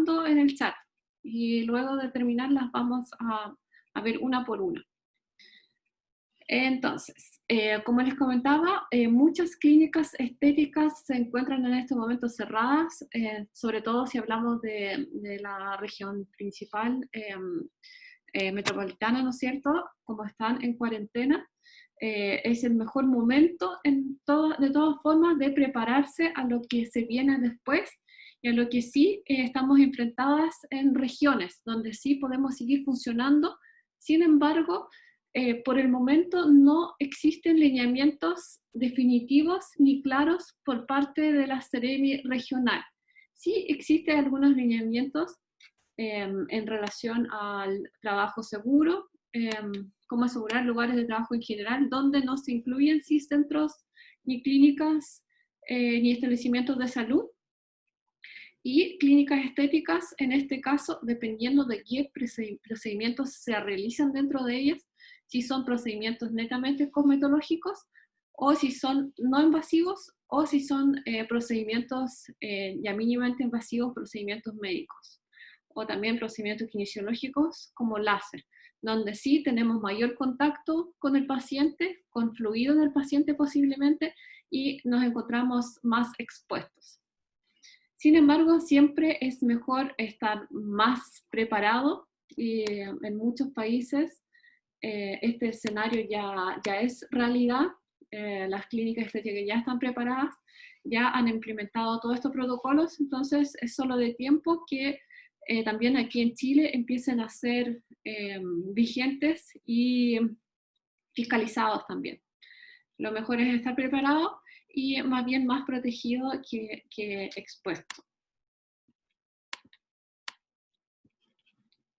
preguntando en el chat y luego de terminarlas vamos a ver una por una. Entonces, como les comentaba, muchas clínicas estéticas se encuentran en estos momentos cerradas, sobre todo si hablamos de la región principal metropolitana, ¿no es cierto? Como están en cuarentena, es el mejor momento de todas formas de prepararse a lo que se viene después y a lo que sí estamos enfrentadas en regiones donde sí podemos seguir funcionando. Sin embargo, por el momento no existen lineamientos definitivos ni claros por parte de la Seremi regional. Sí existen algunos lineamientos en relación al trabajo seguro, cómo asegurar lugares de trabajo en general, donde no se incluyen sí centros ni clínicas ni establecimientos de salud, y clínicas estéticas, en este caso, dependiendo de qué procedimientos se realizan dentro de ellas, si son procedimientos netamente cosmetológicos, o si son no invasivos, o si son procedimientos ya mínimamente invasivos, procedimientos médicos, o también procedimientos kinesiológicos como láser, donde sí tenemos mayor contacto con el paciente, con fluido del paciente posiblemente, y nos encontramos más expuestos. Sin embargo, siempre es mejor estar más preparado y en muchos países este escenario ya es realidad. Las clínicas estéticas ya están preparadas, ya han implementado todos estos protocolos, entonces es solo de tiempo que también aquí en Chile empiecen a ser vigentes y fiscalizados también. Lo mejor es estar preparado y más bien más protegido que expuesto.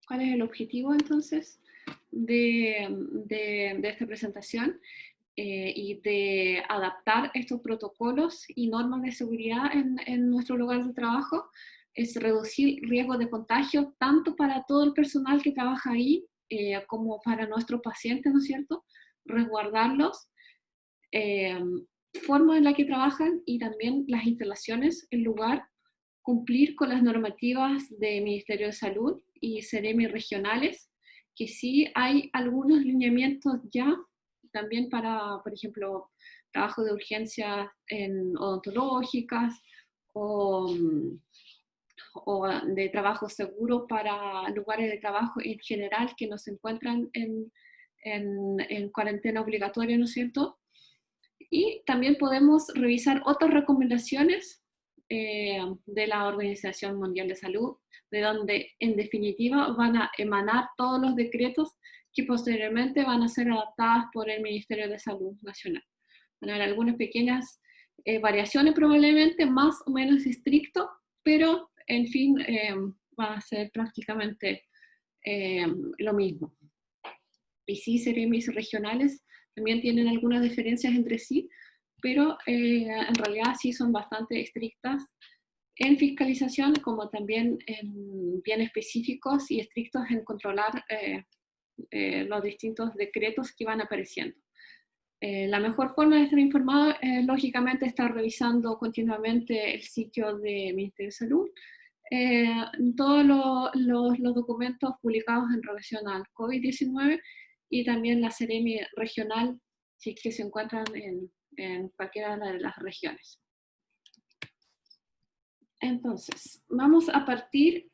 ¿Cuál es el objetivo entonces de esta presentación? Y de adaptar estos protocolos y normas de seguridad en nuestro lugar de trabajo, es reducir riesgos de contagio tanto para todo el personal que trabaja ahí como para nuestros pacientes, ¿no es cierto? Resguardarlos, forma en la que trabajan y también las instalaciones, el lugar, cumplir con las normativas del Ministerio de Salud y Seremi regionales, que sí hay algunos lineamientos ya, también para, por ejemplo, trabajo de urgencia odontológicas o de trabajo seguro para lugares de trabajo en general que no se encuentran en cuarentena obligatoria, ¿no es cierto? Y también podemos revisar otras recomendaciones de la Organización Mundial de Salud, de donde en definitiva van a emanar todos los decretos que posteriormente van a ser adaptadas por el Ministerio de Salud Nacional. Van a haber algunas pequeñas variaciones probablemente, más o menos estricto, pero en fin va a ser prácticamente lo mismo. Y sí, seremis regionales también tienen algunas diferencias entre sí, pero en realidad sí son bastante estrictas en fiscalización, como también bien específicos y estrictos en controlar los distintos decretos que van apareciendo. La mejor forma de estar informado es, lógicamente, estar revisando continuamente el sitio del Ministerio de Salud, todos los documentos publicados en relación al COVID-19 y también la Seremi regional, si es que se encuentran en cualquiera de las regiones. Entonces, vamos a partir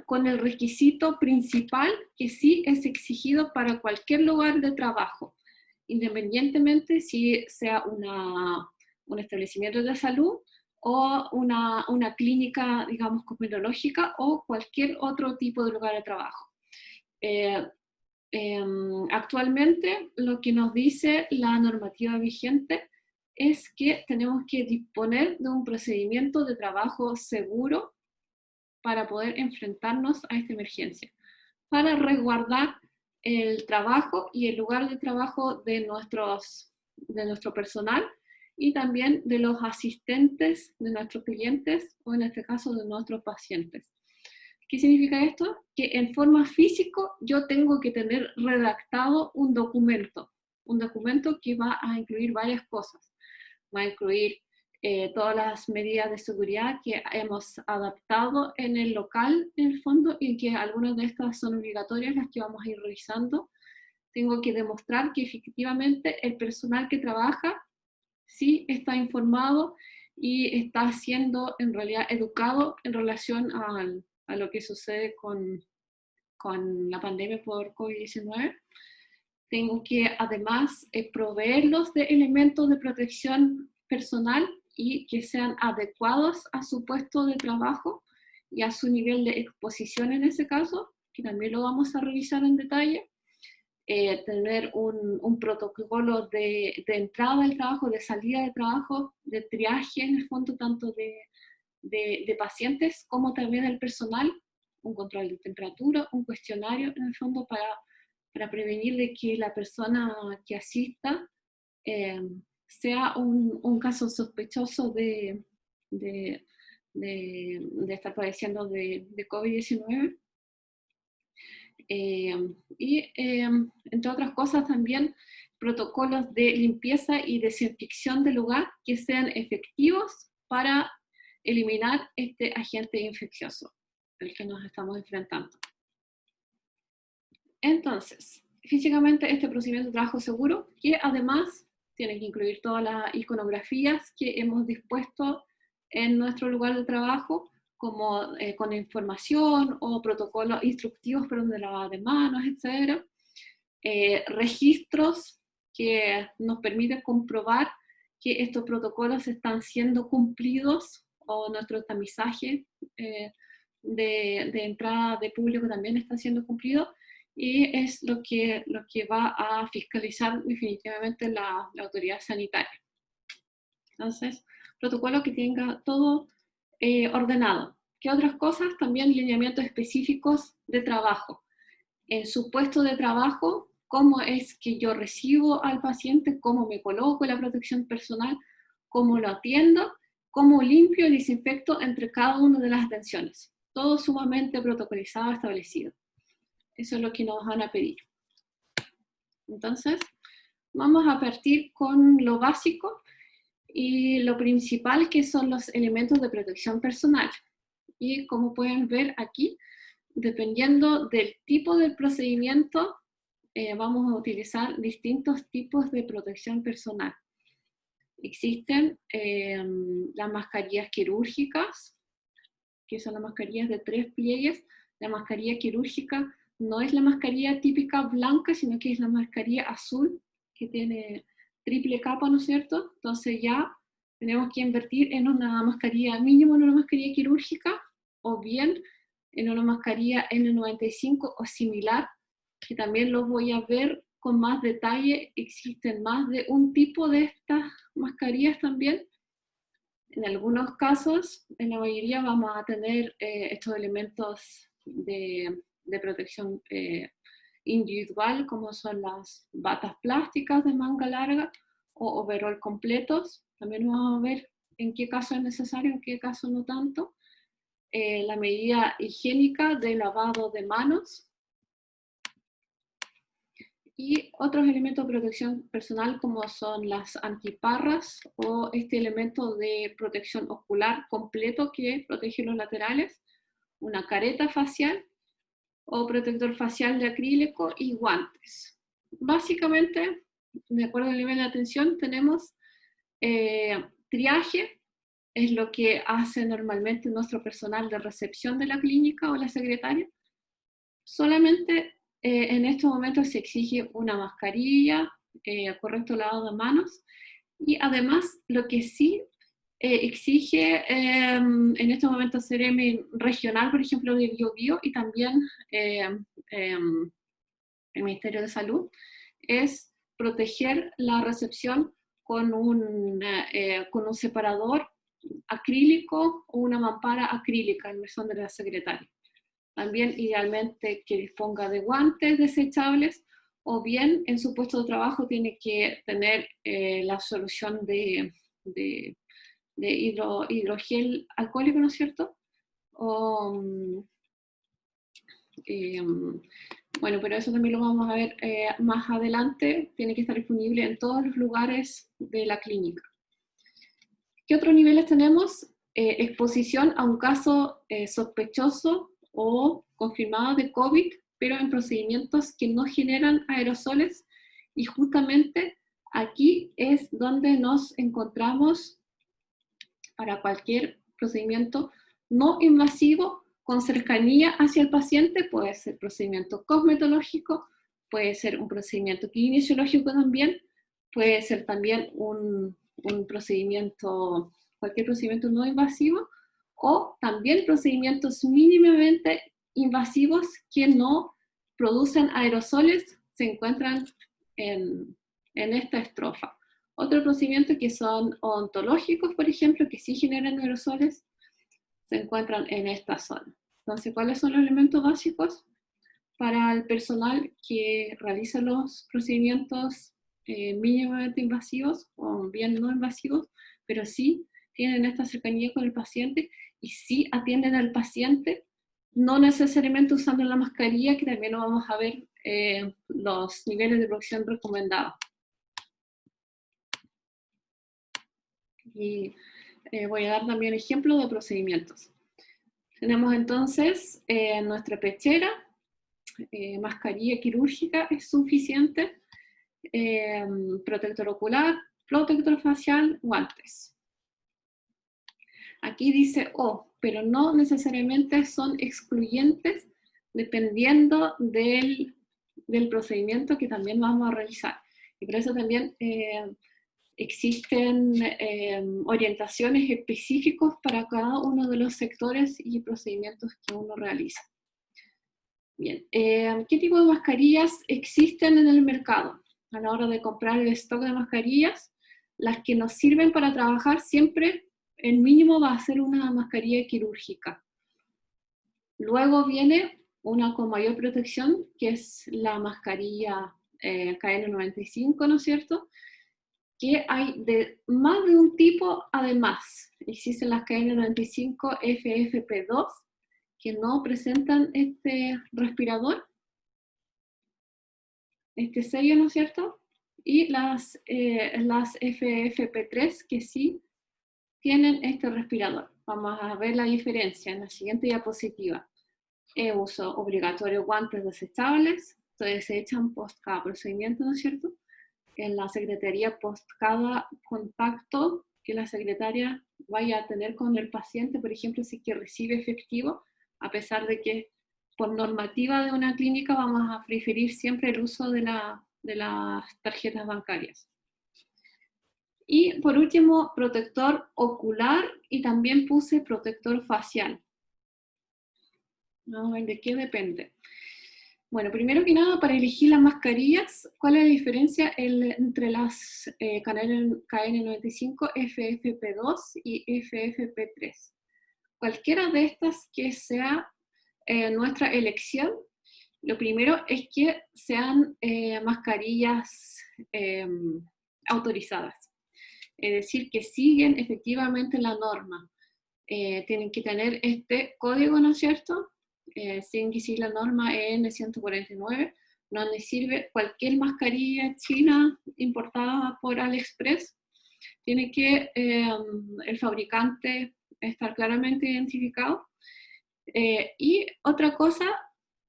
con el requisito principal que sí es exigido para cualquier lugar de trabajo, independientemente si sea un establecimiento de salud o una clínica, digamos, cosmetológica o cualquier otro tipo de lugar de trabajo. Actualmente, lo que nos dice la normativa vigente es que tenemos que disponer de un procedimiento de trabajo seguro para poder enfrentarnos a esta emergencia, para resguardar el trabajo y el lugar de trabajo de nuestro personal y también de los asistentes de nuestros clientes o en este caso de nuestros pacientes. ¿Qué significa esto? Que en forma física yo tengo que tener redactado un documento que va a incluir varias cosas. Va a incluir todas las medidas de seguridad que hemos adaptado en el local, en el fondo, y que algunas de estas son obligatorias, las que vamos a ir revisando. Tengo que demostrar que efectivamente el personal que trabaja sí está informado y está siendo en realidad educado en relación a lo que sucede con la pandemia por COVID-19. Tengo que además proveerlos de elementos de protección personal y que sean adecuados a su puesto de trabajo y a su nivel de exposición en ese caso, que también lo vamos a revisar en detalle. Tener un protocolo de entrada al trabajo, de salida de trabajo, de triaje en el fondo, tanto de pacientes como también del personal, un control de temperatura, un cuestionario en el fondo para prevenir de que la persona que asista sea un caso sospechoso de estar padeciendo de COVID-19. Y entre otras cosas también protocolos de limpieza y desinfección del lugar que sean efectivos para eliminar este agente infeccioso al que nos estamos enfrentando. Entonces, físicamente este procedimiento de trabajo seguro, que además tiene que incluir todas las iconografías que hemos dispuesto en nuestro lugar de trabajo, como con información o protocolos instructivos para de lavado de manos, etc. Registros que nos permiten comprobar que estos protocolos están siendo cumplidos, o nuestro tamizaje de entrada de público también está siendo cumplido, y es lo que va a fiscalizar definitivamente la autoridad sanitaria. Entonces, protocolo que tenga todo ordenado. ¿Qué otras cosas? También lineamientos específicos de trabajo. En su puesto de trabajo, cómo es que yo recibo al paciente, cómo me coloco la protección personal, cómo lo atiendo, cómo limpio y desinfecto entre cada una de las atenciones. Todo sumamente protocolizado, establecido. Eso es lo que nos van a pedir. Entonces, vamos a partir con lo básico y lo principal, que son los elementos de protección personal. Y como pueden ver aquí, dependiendo del tipo del procedimiento, vamos a utilizar distintos tipos de protección personal. Existen las mascarillas quirúrgicas, que son las mascarillas de 3 pliegues. La mascarilla quirúrgica no es la mascarilla típica blanca, sino que es la mascarilla azul, que tiene triple capa, ¿no es cierto? Entonces ya tenemos que invertir en una mascarilla, mínimo en una mascarilla quirúrgica, o bien en una mascarilla N95 o similar, que también lo voy a ver con más detalle. Existen más de un tipo de estas mascarillas también. En algunos casos, en la mayoría, vamos a tener estos elementos de protección individual, como son las batas plásticas de manga larga o overol completos. También vamos a ver en qué caso es necesario, en qué caso no tanto. La medida higiénica de lavado de manos. Y otros elementos de protección personal, como son las antiparras o este elemento de protección ocular completo que protege los laterales, una careta facial o protector facial de acrílico y guantes. Básicamente, de acuerdo al nivel de atención, tenemos triaje, es lo que hace normalmente nuestro personal de recepción de la clínica o la secretaria. Solamente en estos momentos se exige una mascarilla, correcto lavado de manos, y además lo que sí exige en estos momentos CEREMI regional, por ejemplo, de Biobío, y también el Ministerio de Salud, es proteger la recepción con un separador acrílico o una mampara acrílica en mesón de la secretaria. También idealmente que disponga de guantes desechables, o bien en su puesto de trabajo tiene que tener la solución de hidrogel alcohólico, ¿no es cierto? Bueno, pero eso también lo vamos a ver más adelante. Tiene que estar disponible en todos los lugares de la clínica. ¿Qué otros niveles tenemos? Exposición a un caso sospechoso o confirmado de COVID, pero en procedimientos que no generan aerosoles, y justamente aquí es donde nos encontramos para cualquier procedimiento no invasivo con cercanía hacia el paciente. Puede ser procedimiento cosmetológico, puede ser un procedimiento kinesiológico también, puede ser también un procedimiento, cualquier procedimiento no invasivo, o también procedimientos mínimamente invasivos que no producen aerosoles, se encuentran en esta estrofa. Otros procedimientos que son odontológicos, por ejemplo, que sí generan aerosoles, se encuentran en esta zona. Entonces, ¿cuáles son los elementos básicos para el personal que realiza los procedimientos mínimamente invasivos o bien no invasivos, pero sí tienen esta cercanía con el paciente y sí atienden al paciente, no necesariamente usando la mascarilla, que también lo vamos a ver los niveles de protección recomendados? Y voy a dar también ejemplos de procedimientos. Tenemos entonces nuestra pechera, mascarilla quirúrgica es suficiente, protector ocular, protector facial, guantes. Aquí dice pero no necesariamente son excluyentes dependiendo del procedimiento que también vamos a realizar. Y por eso también existen orientaciones específicas para cada uno de los sectores y procedimientos que uno realiza. Bien, ¿qué tipo de mascarillas existen en el mercado? A la hora de comprar el stock de mascarillas, las que nos sirven para trabajar siempre, el mínimo va a ser una mascarilla quirúrgica. Luego viene una con mayor protección, que es la mascarilla KN95, ¿no es cierto?, que hay de más de un tipo. Además, existen las KN95 FFP2, que no presentan este respirador, este sello, ¿no es cierto? Y las FFP3, que sí tienen este respirador. Vamos a ver la diferencia en la siguiente diapositiva. Uso obligatorio guantes desechables, entonces se echan post cada procedimiento, ¿no es cierto? En la secretaría post cada contacto que la secretaria vaya a tener con el paciente, por ejemplo, si que recibe efectivo, a pesar de que por normativa de una clínica vamos a preferir siempre el uso de las tarjetas bancarias. Y por último, protector ocular, y también puse protector facial. Vamos a ver de qué depende. Bueno, primero que nada, para elegir las mascarillas, ¿cuál es la diferencia entre las KN95, FFP2 y FFP3? Cualquiera de estas que sea nuestra elección, lo primero es que sean mascarillas autorizadas, es decir, que siguen efectivamente la norma. Tienen que tener este código, ¿no es cierto? Tienen que seguir la norma EN149. No les sirve cualquier mascarilla china importada por AliExpress. Tiene que el fabricante estar claramente identificado. Y otra cosa,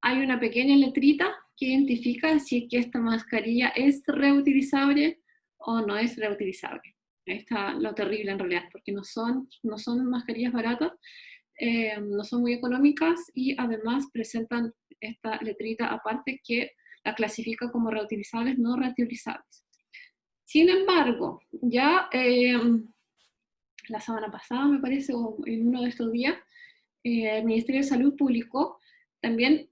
hay una pequeña letrita que identifica si es que esta mascarilla es reutilizable o no es reutilizable. Ahí está lo terrible en realidad, porque no son mascarillas baratas, no son muy económicas, y además presentan esta letrita aparte que la clasifica como reutilizables, no reutilizables. Sin embargo, ya la semana pasada, me parece, o en uno de estos días, el Ministerio de Salud publicó también,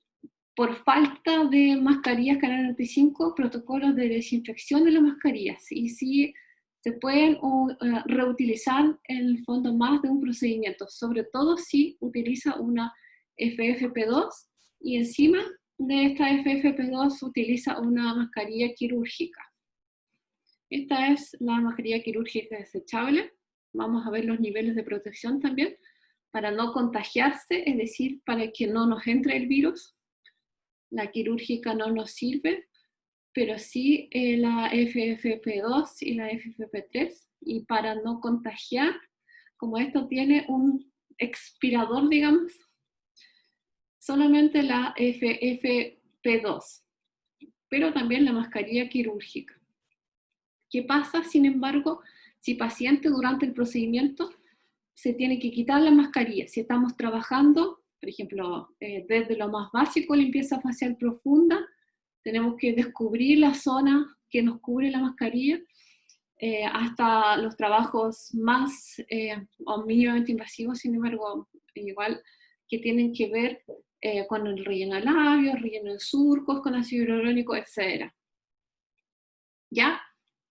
por falta de mascarillas KN95, protocolos de desinfección de las mascarillas, y si se pueden reutilizar en el fondo más de un procedimiento, sobre todo si utiliza una FFP2 y encima de esta FFP2 utiliza una mascarilla quirúrgica. Esta es la mascarilla quirúrgica desechable. Vamos a ver los niveles de protección también, para no contagiarse, es decir, para que no nos entre el virus. La quirúrgica no nos sirve, pero sí la FFP2 y la FFP3, y para no contagiar como esto tiene un expirador, digamos, solamente la FFP2, pero también la mascarilla quirúrgica. ¿Qué pasa, sin embargo, si paciente durante el procedimiento se tiene que quitar la mascarilla? Si estamos trabajando, por ejemplo, desde lo más básico, limpieza facial profunda, tenemos que descubrir la zona que nos cubre la mascarilla, hasta los trabajos más o mínimamente invasivos, sin embargo, igual que tienen que ver con el relleno de labios, relleno de surcos, con ácido hialurónico, etc. Ya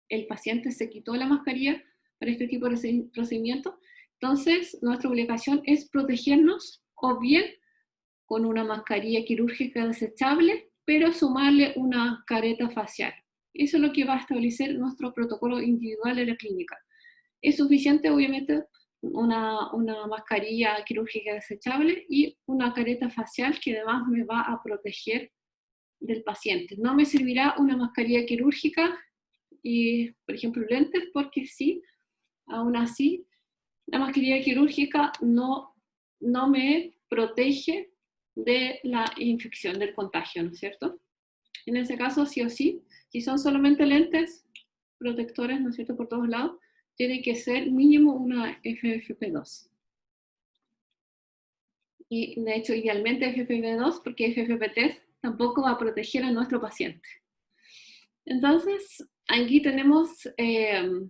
el paciente se quitó la mascarilla para este tipo de procedimientos, entonces nuestra obligación es protegernos o bien con una mascarilla quirúrgica desechable, pero sumarle una careta facial. Eso es lo que va a establecer nuestro protocolo individual de la clínica. Es suficiente, obviamente, una mascarilla quirúrgica desechable y una careta facial que además me va a proteger del paciente. No me servirá una mascarilla quirúrgica y, por ejemplo, lentes, porque sí, aún así, la mascarilla quirúrgica no me protege de la infección, del contagio, ¿no es cierto? En ese caso, sí o sí, si son solamente lentes protectores, ¿no es cierto?, por todos lados, tiene que ser mínimo una FFP2. Y de hecho, idealmente FFP2, porque FFP3 tampoco va a proteger a nuestro paciente. Entonces, aquí tenemos el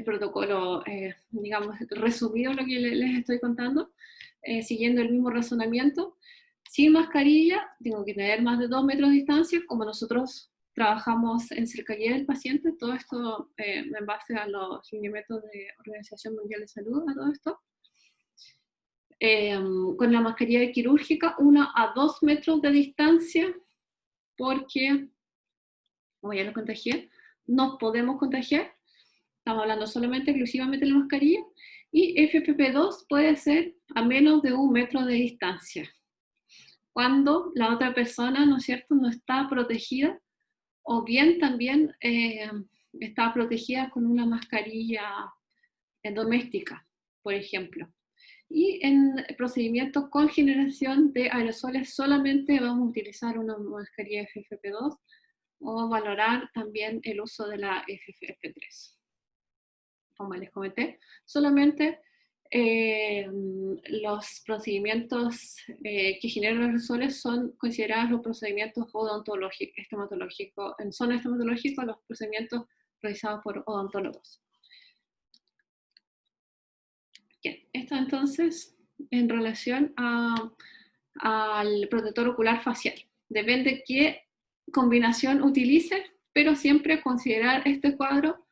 protocolo, digamos, resumido lo que les estoy contando, siguiendo el mismo razonamiento. Sin mascarilla, tengo que tener más de 2 metros de distancia, como nosotros trabajamos en cercanía del paciente, todo esto en base a los lineamientos de Organización Mundial de Salud, a todo esto. Con la mascarilla quirúrgica, 1 a 2 metros de distancia, porque, como ya lo contagié, nos podemos contagiar. Estamos hablando solamente, exclusivamente de la mascarilla. Y FFP2 puede ser a menos de 1 metro de distancia, cuando la otra persona, ¿no es cierto?, no está protegida, o bien también está protegida con una mascarilla doméstica, por ejemplo. Y en procedimientos con generación de aerosoles solamente vamos a utilizar una mascarilla FFP2 o valorar también el uso de la FFP3. Como les comenté, solamente los procedimientos que generan aerosoles son considerados los procedimientos odontológicos, son estomatológicos los procedimientos realizados por odontólogos. Bien, esto entonces en relación al protector ocular facial. Depende qué combinación utilice, pero siempre considerar este cuadro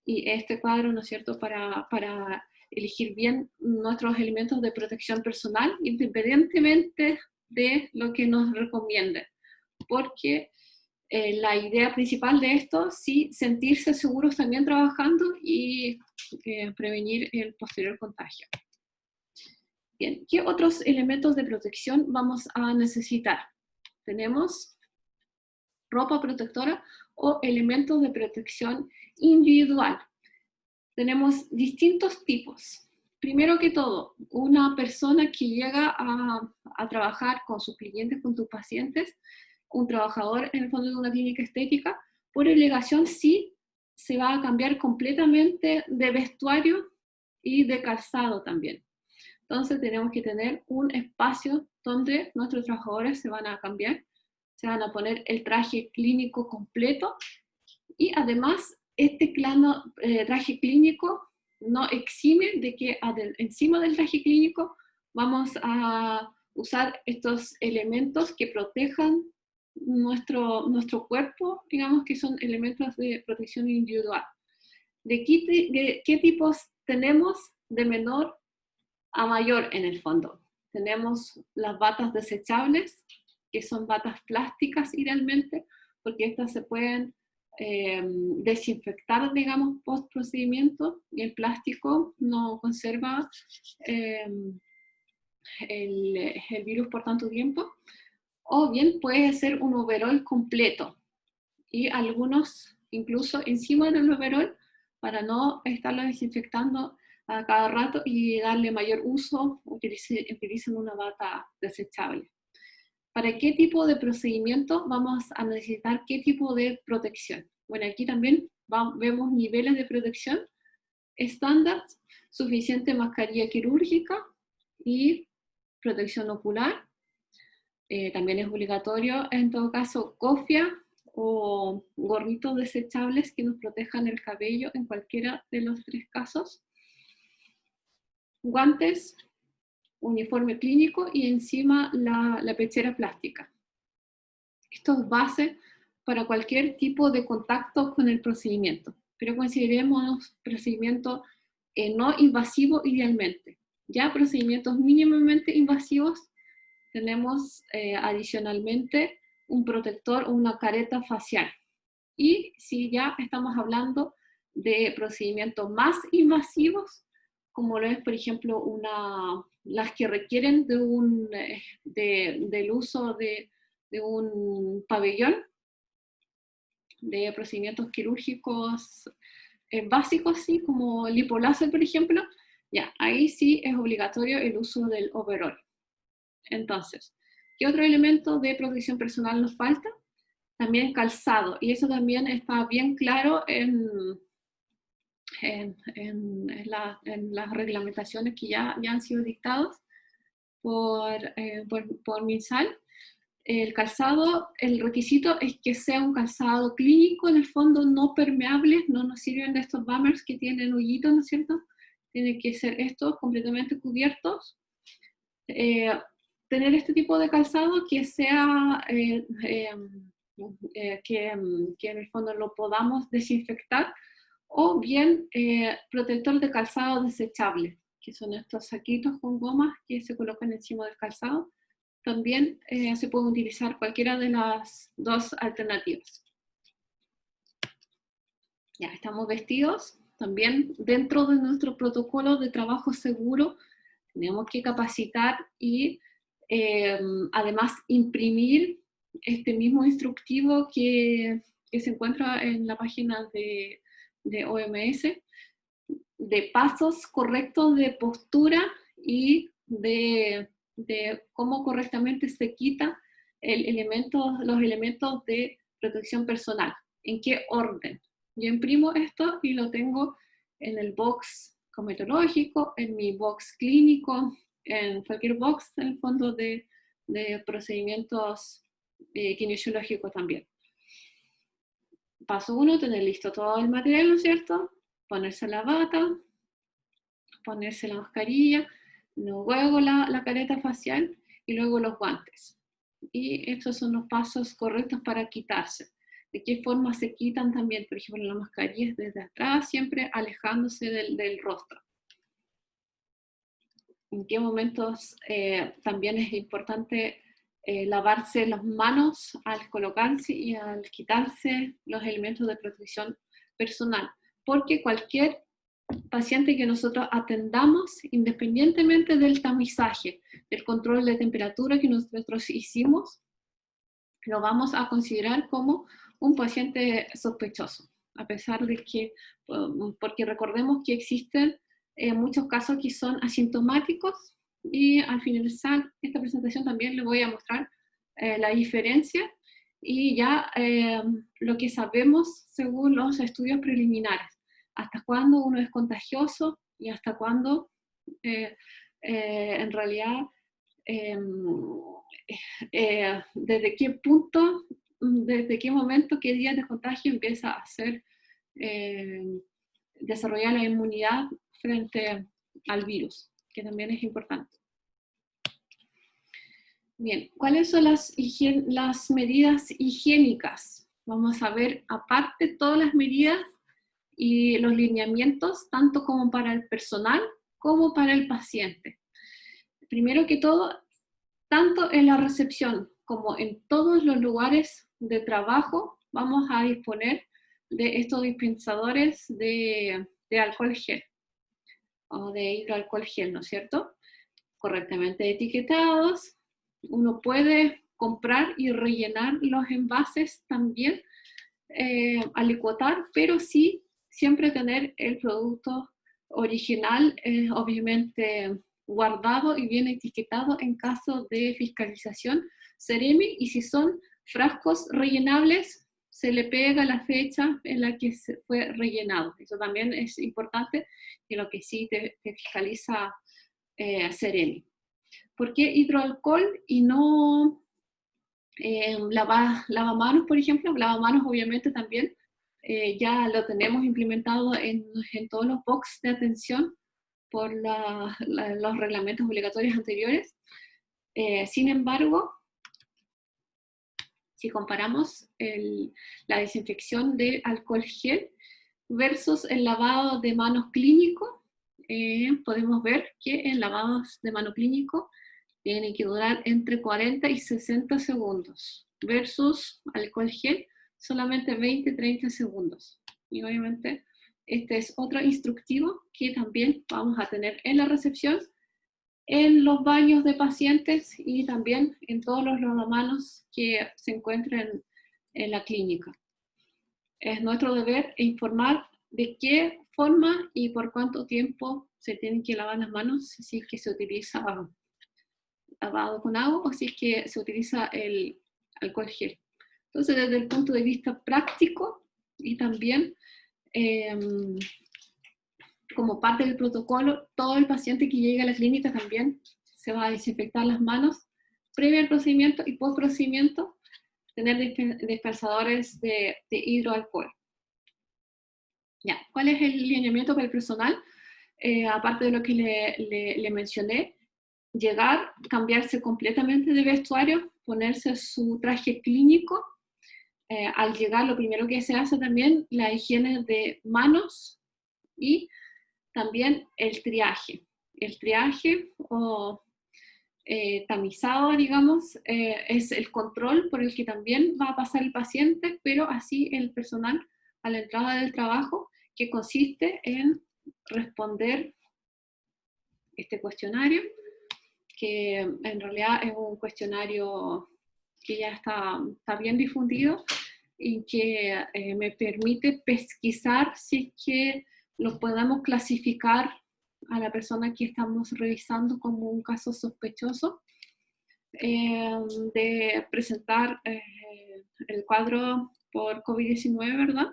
y este cuadro, ¿no es cierto?, para elegir bien nuestros elementos de protección personal, independientemente de lo que nos recomienden. Porque la idea principal de esto, sí, sentirse seguros también trabajando y prevenir el posterior contagio. Bien, ¿qué otros elementos de protección vamos a necesitar? Tenemos ropa protectora o elementos de protección individual. Tenemos distintos tipos. Primero que todo, una persona que llega a trabajar con sus clientes, con tus pacientes, un trabajador en el fondo de una clínica estética, por obligación sí se va a cambiar completamente de vestuario y de calzado también. Entonces tenemos que tener un espacio donde nuestros trabajadores se van a cambiar, se van a poner el traje clínico completo y además este traje clínico no exime de que encima del traje clínico vamos a usar estos elementos que protejan nuestro cuerpo, digamos que son elementos de protección individual. ¿De qué tipos tenemos? De menor a mayor en el fondo. Tenemos las batas desechables, que son batas plásticas idealmente, porque estas se pueden desinfectar, digamos, post procedimiento, y el plástico no conserva el virus por tanto tiempo. O bien puede ser un overol completo, y algunos incluso encima del overol, para no estarlo desinfectando a cada rato y darle mayor uso, utilicen una bata desechable. ¿Para qué tipo de procedimiento vamos a necesitar qué tipo de protección? Bueno, aquí también vemos niveles de protección estándar, suficiente mascarilla quirúrgica y protección ocular. También es obligatorio, en todo caso, cofia o gorritos desechables que nos protejan el cabello en cualquiera de los 3 casos. Guantes, uniforme clínico y encima la pechera plástica. Esto es base para cualquier tipo de contacto con el procedimiento, pero consideremos procedimiento no invasivo idealmente. Ya procedimientos mínimamente invasivos tenemos adicionalmente un protector o una careta facial. Y si ya estamos hablando de procedimientos más invasivos, como lo es, por ejemplo, las que requieren del uso de un pabellón, de procedimientos quirúrgicos básicos, ¿sí? Como lipoláser, por ejemplo, ya, ahí sí es obligatorio el uso del overall. Entonces, ¿qué otro elemento de protección personal nos falta? También calzado, y eso también está bien claro en las reglamentaciones que ya han sido dictadas por MinSal. El calzado, el requisito es que sea un calzado clínico, en el fondo no permeable, no nos sirven de estos bummers que tienen hoyitos, ¿no es cierto? Tienen que ser estos completamente cubiertos. Tener este tipo de calzado que sea, que en el fondo lo podamos desinfectar, o bien protector de calzado desechable, que son estos saquitos con gomas que se colocan encima del calzado. También se puede utilizar cualquiera de las 2 alternativas. Ya estamos vestidos. También dentro de nuestro protocolo de trabajo seguro tenemos que capacitar y además imprimir este mismo instructivo que se encuentra en la página de OMS, de pasos correctos de postura y de cómo correctamente se quita los elementos de protección personal, en qué orden. Yo imprimo esto y lo tengo en el box cometológico, en mi box clínico, en cualquier box, en el fondo de procedimientos kinesiológicos también. Paso 1, tener listo todo el material, ¿no es cierto? Ponerse la bata, ponerse la mascarilla, luego la careta facial y luego los guantes. Y estos son los pasos correctos para quitarse. ¿De qué forma se quitan también? Por ejemplo, la mascarilla es desde atrás, siempre alejándose del rostro. ¿En qué momentos también es importante lavarse las manos al colocarse y al quitarse los elementos de protección personal? Porque cualquier paciente que nosotros atendamos, independientemente del tamizaje, del control de temperatura que nosotros hicimos, lo vamos a considerar como un paciente sospechoso, a pesar de que, porque recordemos que existen muchos casos que son asintomáticos, y al finalizar esta presentación también les voy a mostrar la diferencia y ya lo que sabemos según los estudios preliminares, hasta cuándo uno es contagioso y hasta cuándo en realidad desde qué punto, desde qué momento, qué días de contagio empieza a ser desarrollar la inmunidad frente al virus, que también es importante. Bien, ¿cuáles son las medidas higiénicas? Vamos a ver aparte todas las medidas y los lineamientos, tanto como para el personal como para el paciente. Primero que todo, tanto en la recepción como en todos los lugares de trabajo vamos a disponer de estos dispensadores de alcohol gel o de hidroalcohol gel, ¿no es cierto? Correctamente etiquetados. Uno puede comprar y rellenar los envases también, alicuotar, pero sí siempre tener el producto original es obviamente guardado y viene etiquetado en caso de fiscalización Ceremi, y si son frascos rellenables, se le pega la fecha en la que se fue rellenado. Eso también es importante, y lo que sí te fiscaliza Ceremi. ¿Por qué hidroalcohol y no lavamanos, por ejemplo? Lavamanos obviamente también ya lo tenemos implementado en todos los box de atención por los reglamentos obligatorios anteriores. Sin embargo, si comparamos la desinfección de alcohol gel versus el lavado de manos clínico, podemos ver que el lavado de mano clínico tiene que durar entre 40 y 60 segundos, versus alcohol gel solamente 20-30 segundos. Y obviamente este es otro instructivo que también vamos a tener en la recepción, en los baños de pacientes y también en todos los lavamanos que se encuentren en la clínica. Es nuestro deber informar de qué forma y por cuánto tiempo se tienen que lavar las manos, si es que se utiliza lavado con agua o si es que se utiliza el alcohol gel. Entonces, desde el punto de vista práctico y también como parte del protocolo, todo el paciente que llegue a la clínica también se va a desinfectar las manos previo al procedimiento y post procedimiento, tener dispensadores de hidroalcohol. Ya, ¿cuál es el lineamiento para el personal? Aparte de lo que le mencioné, llegar, cambiarse completamente de vestuario, ponerse su traje clínico. Al llegar, lo primero que se hace también, la higiene de manos y también el triaje. El triaje o tamizado, digamos, es el control por el que también va a pasar el paciente, pero así el personal a la entrada del trabajo, que consiste en responder este cuestionario, que en realidad es un cuestionario que ya está bien difundido y que me permite pesquisar si es que lo podamos clasificar a la persona que estamos revisando como un caso sospechoso, de presentar el cuadro por COVID-19, ¿verdad?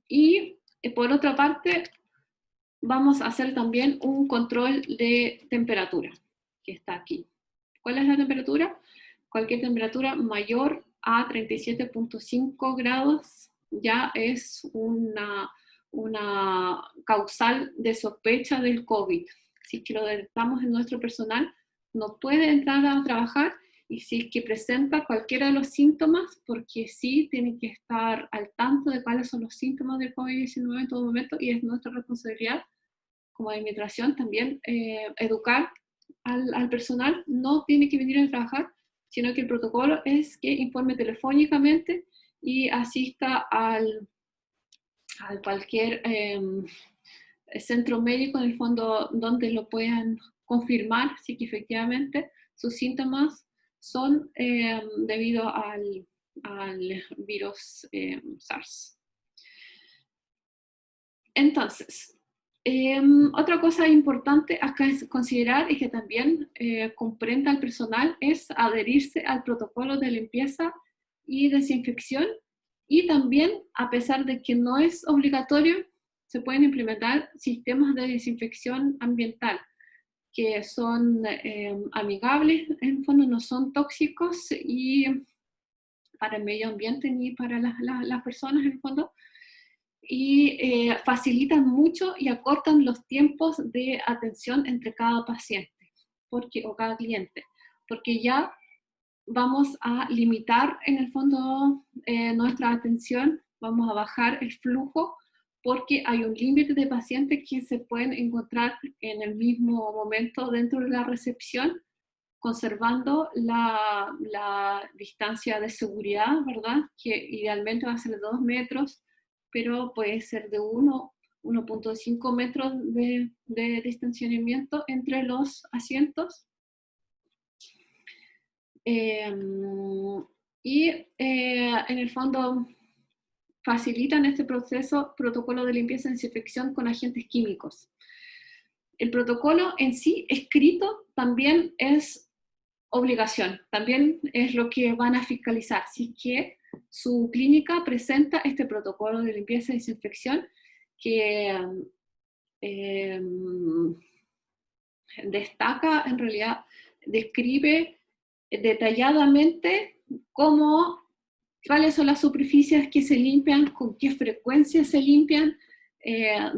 Y por otra parte, vamos a hacer también un control de temperatura, que está aquí. ¿Cuál es la temperatura? Cualquier temperatura mayor a 37.5 grados ya es una causal de sospecha del COVID. Si es que lo detectamos en nuestro personal, no puede entrar a trabajar, y si es que presenta cualquiera de los síntomas, porque sí tiene que estar al tanto de cuáles son los síntomas del COVID-19 en todo momento, y es nuestra responsabilidad como administración también educar al personal. No tiene que venir a trabajar, sino que el protocolo es que informe telefónicamente y asista a cualquier centro médico, en el fondo, donde lo puedan confirmar si que efectivamente sus síntomas son debido al virus SARS. Entonces, otra cosa importante acá es considerar, y que también comprenda al personal, es adherirse al protocolo de limpieza y desinfección, y también, a pesar de que no es obligatorio, se pueden implementar sistemas de desinfección ambiental que son amigables, en el fondo no son tóxicos y para el medio ambiente ni para las personas, en el fondo, y facilitan mucho y acortan los tiempos de atención entre cada paciente o cada cliente, porque ya vamos a limitar en el fondo nuestra atención, vamos a bajar el flujo, porque hay un límite de pacientes que se pueden encontrar en el mismo momento dentro de la recepción, conservando la distancia de seguridad, ¿verdad? Que idealmente va a ser de 2 metros, pero puede ser de 1.5 metros de distanciamiento entre los asientos. Y en el fondo, facilitan este proceso, protocolo de limpieza y desinfección con agentes químicos. El protocolo en sí, escrito, también es obligación, también es lo que van a fiscalizar, si es que su clínica presenta este protocolo de limpieza y desinfección que destaca, en realidad, describe detalladamente cuáles son las superficies que se limpian, con qué frecuencia se limpian,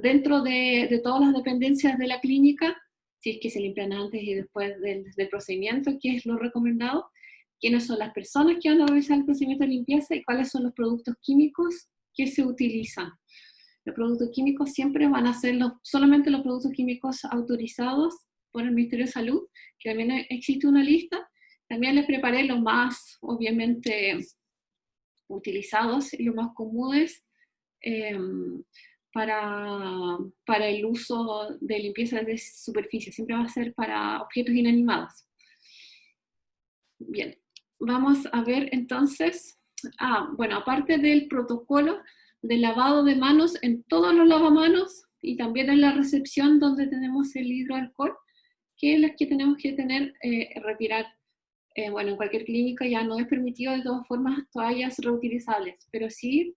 dentro de todas las dependencias de la clínica, si es que se limpian antes y después del procedimiento, que es lo recomendado, quiénes son las personas que van a realizar el procedimiento de limpieza y cuáles son los productos químicos que se utilizan. Los productos químicos siempre van a ser solamente los productos químicos autorizados por el Ministerio de Salud, que también existe una lista. También les preparé los más, obviamente, utilizados y los más comunes para el uso de limpieza de superficie. Siempre va a ser para objetos inanimados. Bien, vamos a ver entonces, bueno, aparte del protocolo de lavado de manos en todos los lavamanos y también en la recepción donde tenemos el hidroalcohol, que es las que tenemos que tener, retirar. Bueno, en cualquier clínica ya no es permitido de todas formas toallas reutilizables, pero sí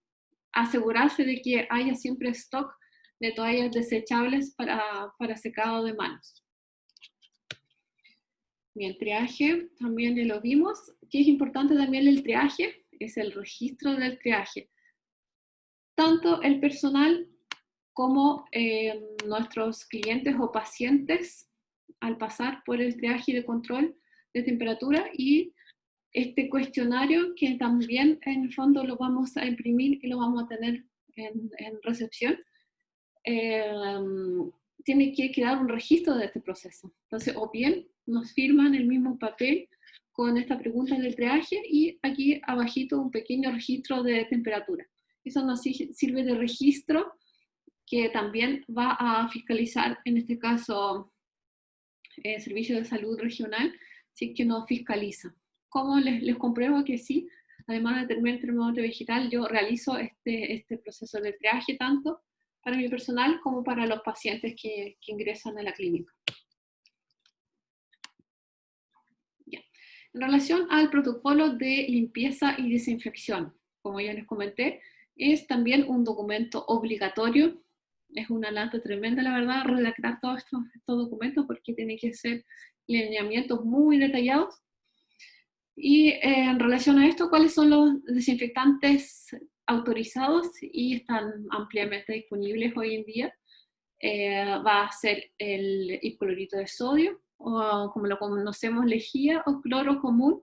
asegurarse de que haya siempre stock de toallas desechables para secado de manos. Bien, triaje, también lo vimos. Que es importante también el triaje, es el registro del triaje. Tanto el personal como nuestros clientes o pacientes al pasar por el triaje de control de temperatura y este cuestionario que también en el fondo lo vamos a imprimir y lo vamos a tener en recepción, tiene que quedar un registro de este proceso. Entonces, o bien nos firman el mismo papel con esta pregunta del triaje y aquí abajito un pequeño registro de temperatura. Eso nos sirve de registro que también va a fiscalizar, en este caso, el Servicio de Salud Regional, si es que nos fiscaliza. ¿Cómo les compruebo que sí? Además de tener el termómetro digital, yo realizo este proceso de triaje tanto para mi personal como para los pacientes que ingresan a la clínica. Ya. En relación al protocolo de limpieza y desinfección, como ya les comenté, es también un documento obligatorio. Es una lata tremenda, la verdad, redactar todos estos documentos porque tiene que ser lineamientos muy detallados. Y en relación a esto, ¿cuáles son los desinfectantes autorizados y están ampliamente disponibles hoy en día? Va a ser el hipoclorito de sodio, o como lo conocemos, lejía o cloro común,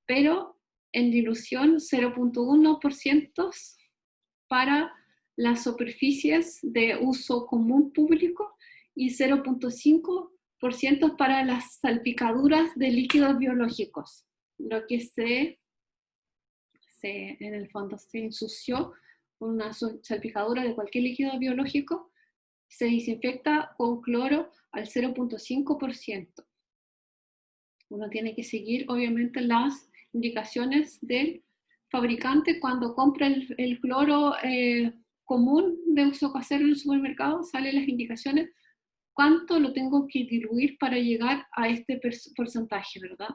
pero en dilución 0.1% para las superficies de uso común público y 0.5% para las salpicaduras de líquidos biológicos. Lo que en el fondo se ensució con una salpicadura de cualquier líquido biológico, se desinfecta con cloro al 0.5%. Uno tiene que seguir, obviamente, las indicaciones del fabricante cuando compra el cloro común de uso casero en el supermercado, salen las indicaciones cuánto lo tengo que diluir para llegar a este porcentaje, ¿verdad?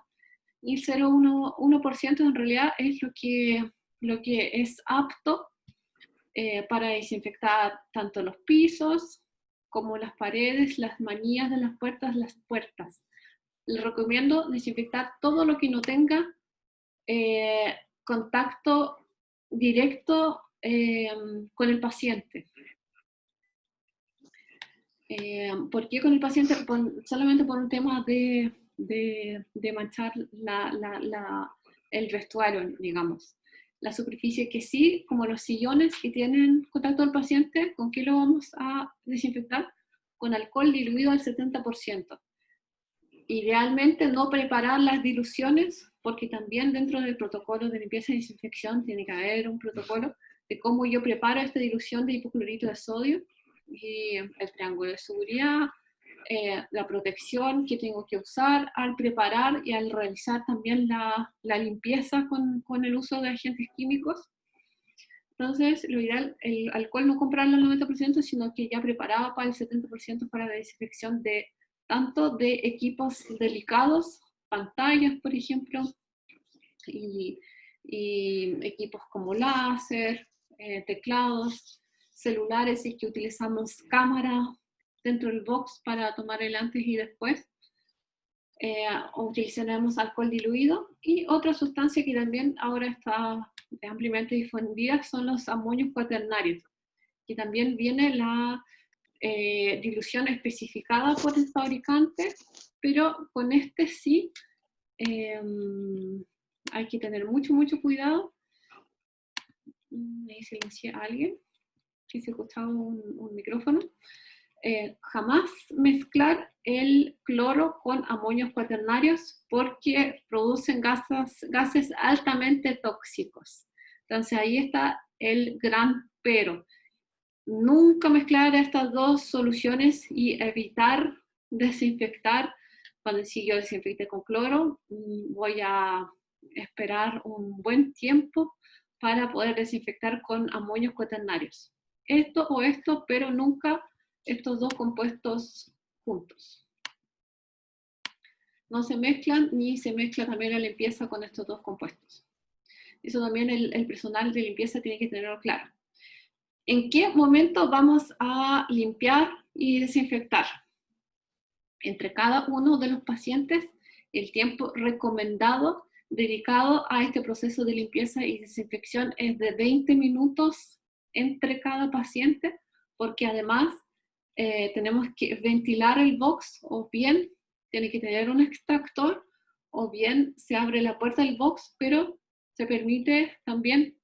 Y 0,1% en realidad es lo que es apto para desinfectar tanto los pisos como las paredes, las manillas de las puertas. Les recomiendo desinfectar todo lo que no tenga contacto directo con el paciente. ¿Por qué con el paciente? Solamente por un tema de manchar el vestuario, digamos. La superficie que sí, como los sillones que tienen contacto al paciente, ¿con qué lo vamos a desinfectar? Con alcohol diluido al 70%. Idealmente no preparar las diluciones, porque también dentro del protocolo de limpieza y desinfección tiene que haber un protocolo de cómo yo preparo esta dilución de hipoclorito de sodio, y el triángulo de seguridad, la protección que tengo que usar al preparar y al realizar también la limpieza con el uso de agentes químicos. Entonces, lo ideal, el alcohol no comprarlo al 90%, sino que ya preparado para el 70% para la desinfección de tanto de equipos delicados, pantallas, por ejemplo, y equipos como láser, teclados, celulares, y que utilizamos cámara dentro del box para tomar el antes y después. Utilizaremos alcohol diluido, y otra sustancia que también ahora está ampliamente difundida son los amonios cuaternarios, que también viene la dilución especificada por el fabricante, pero con este sí hay que tener mucho, mucho cuidado. Me silencié a alguien, que se escuchaba un micrófono. Jamás mezclar el cloro con amonios cuaternarios, porque producen gases altamente tóxicos. Entonces ahí está el gran pero. Nunca mezclar estas dos soluciones y evitar desinfectar. Cuando si yo desinfecté con cloro, voy a esperar un buen tiempo para poder desinfectar con amonios cuaternarios. Esto o esto, pero nunca estos dos compuestos juntos. No se mezclan, ni se mezcla también la limpieza con estos dos compuestos. Eso también el personal de limpieza tiene que tenerlo claro. ¿En qué momento vamos a limpiar y desinfectar? Entre cada uno de los pacientes, el tiempo recomendado dedicado a este proceso de limpieza y desinfección es de 20 minutos entre cada paciente, porque además tenemos que ventilar el box, o bien tiene que tener un extractor, o bien se abre la puerta del box, pero se permite también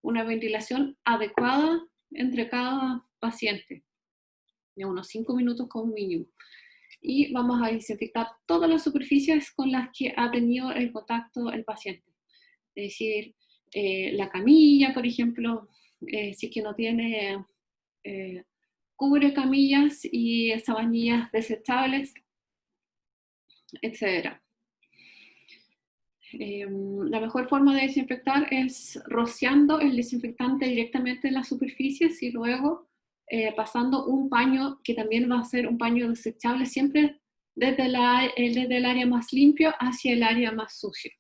una ventilación adecuada entre cada paciente, de unos 5 minutos como mínimo. Y vamos a desinfectar todas las superficies con las que ha tenido el contacto el paciente. Es decir, la camilla, por ejemplo, si es que no tiene cubre camillas y sabanillas desechables, etc. La mejor forma de desinfectar es rociando el desinfectante directamente en las superficies y luego pasando un paño, que también va a ser un paño desechable, siempre desde el área más limpio hacia el área más sucio.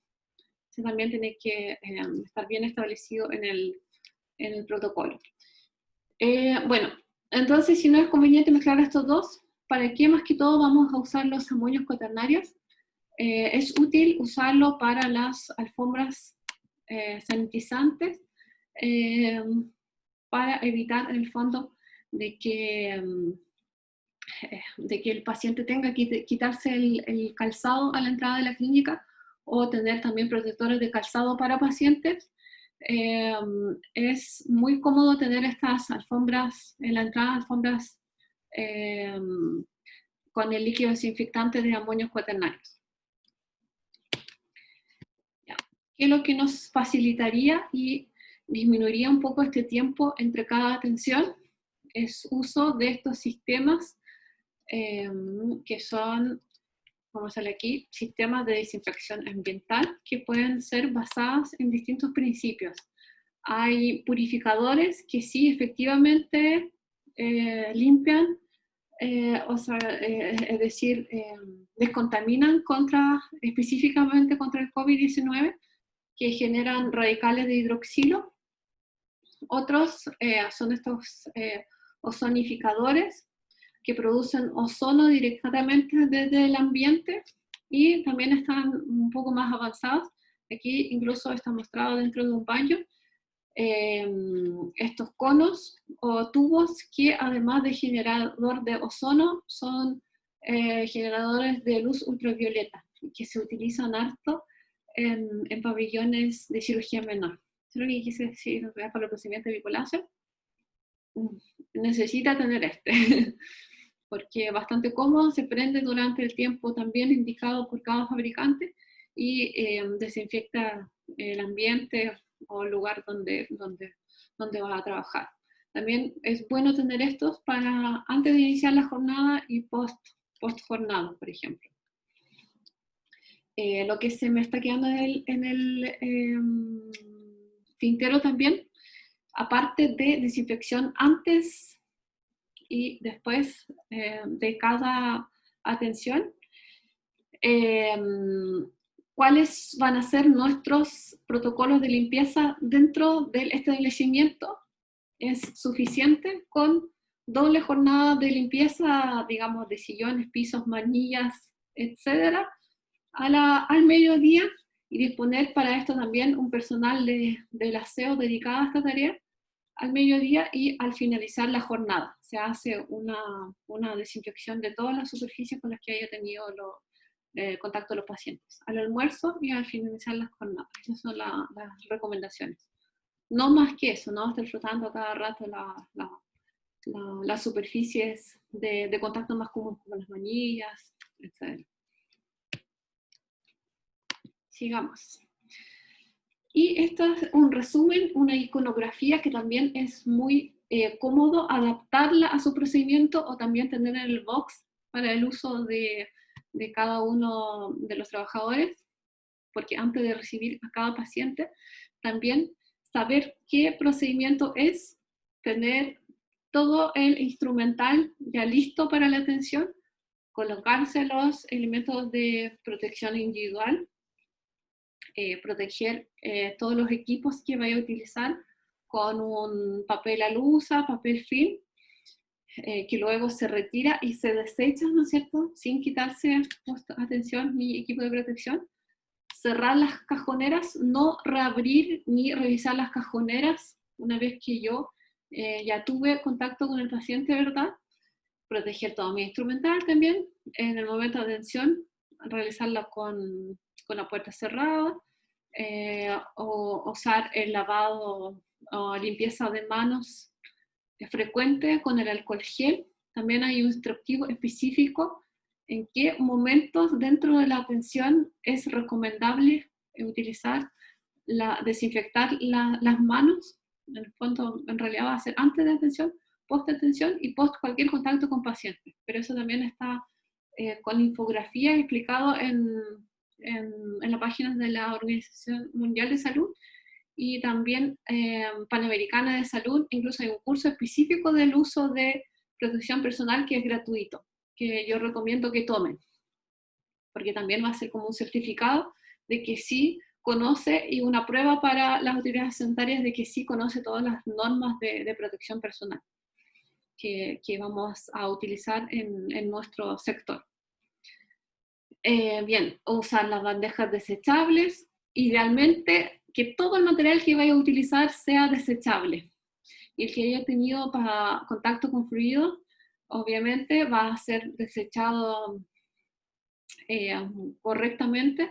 Eso también tiene que estar bien establecido en el protocolo. Bueno, entonces si no es conveniente mezclar estos dos, ¿para qué más que todo vamos a usar los amonios cuaternarios? Es útil usarlo para las alfombras sanitizantes, para evitar en el fondo de que el paciente tenga que quitarse el calzado a la entrada de la clínica, o tener también protectores de calzado para pacientes. Es muy cómodo tener estas alfombras en la entrada, alfombras con el líquido desinfectante de amonios cuaternarios. ¿Qué es lo que nos facilitaría y disminuiría un poco este tiempo entre cada atención? Es uso de estos sistemas que son, como sale aquí, sistemas de desinfección ambiental, que pueden ser basados en distintos principios. Hay purificadores que sí, efectivamente, limpian, es decir, descontaminan específicamente contra el COVID-19, que generan radicales de hidroxilo. Otros son estos ozonificadores, que producen ozono directamente desde el ambiente, y también están un poco más avanzados. Aquí incluso está mostrado dentro de un baño estos conos o tubos, que además de generador de ozono, son generadores de luz ultravioleta, que se utilizan harto en pabellones de cirugía menor. Eso es lo que quise decir para el procedimiento de bipoláser. Necesita tener porque es bastante cómodo, se prende durante el tiempo también indicado por cada fabricante, y desinfecta el ambiente o el lugar donde vas a trabajar. También es bueno tener estos para antes de iniciar la jornada y post jornada, por ejemplo. Lo que se me está quedando en el tintero también, aparte de desinfección antes y después de cada atención, cuáles van a ser nuestros protocolos de limpieza dentro del establecimiento. Es suficiente con doble jornada de limpieza, digamos, de sillones, pisos, manillas, etcétera, al mediodía, y disponer para esto también un personal del aseo dedicado a esta tarea al mediodía, y al finalizar la jornada se hace una desinfección de todas las superficies con las que haya tenido contacto los pacientes, al almuerzo y al finalizar las jornadas. Esas son las recomendaciones. No más que eso, no estar frotando cada rato las superficies de contacto más común, como las manillas, etc. Sigamos. Y esto es un resumen, una iconografía que también es muy cómodo adaptarla a su procedimiento, o también tener en el box para el uso de cada uno de los trabajadores, porque antes de recibir a cada paciente, también saber qué procedimiento es, tener todo el instrumental ya listo para la atención, colocarse los elementos de protección individual, proteger todos los equipos que vaya a utilizar con un papel alusa, papel film, que luego se retira y se desecha, ¿no es cierto?, sin quitarse, atención, mi equipo de protección. Cerrar las cajoneras, no reabrir ni revisar las cajoneras una vez que yo ya tuve contacto con el paciente, ¿verdad? Proteger todo mi instrumental también. En el momento de atención, realizarla con la puerta cerrada, o usar el lavado o limpieza de manos frecuente con el alcohol gel. También hay un instructivo específico en qué momentos dentro de la atención es recomendable utilizar, desinfectar las manos. En el fondo, en realidad va a ser antes de atención, post atención y post cualquier contacto con pacientes. Pero eso también está con infografía explicado en la página de la Organización Mundial de Salud, y también Panamericana de Salud. Incluso hay un curso específico del uso de protección personal que es gratuito, que yo recomiendo que tomen, porque también va a ser como un certificado de que sí conoce, y una prueba para las autoridades sanitarias de que sí conoce todas las normas de protección personal que vamos a utilizar en nuestro sector. Bien, usar las bandejas desechables, idealmente que todo el material que vaya a utilizar sea desechable, y el que haya tenido contacto con fluidos, obviamente va a ser desechado correctamente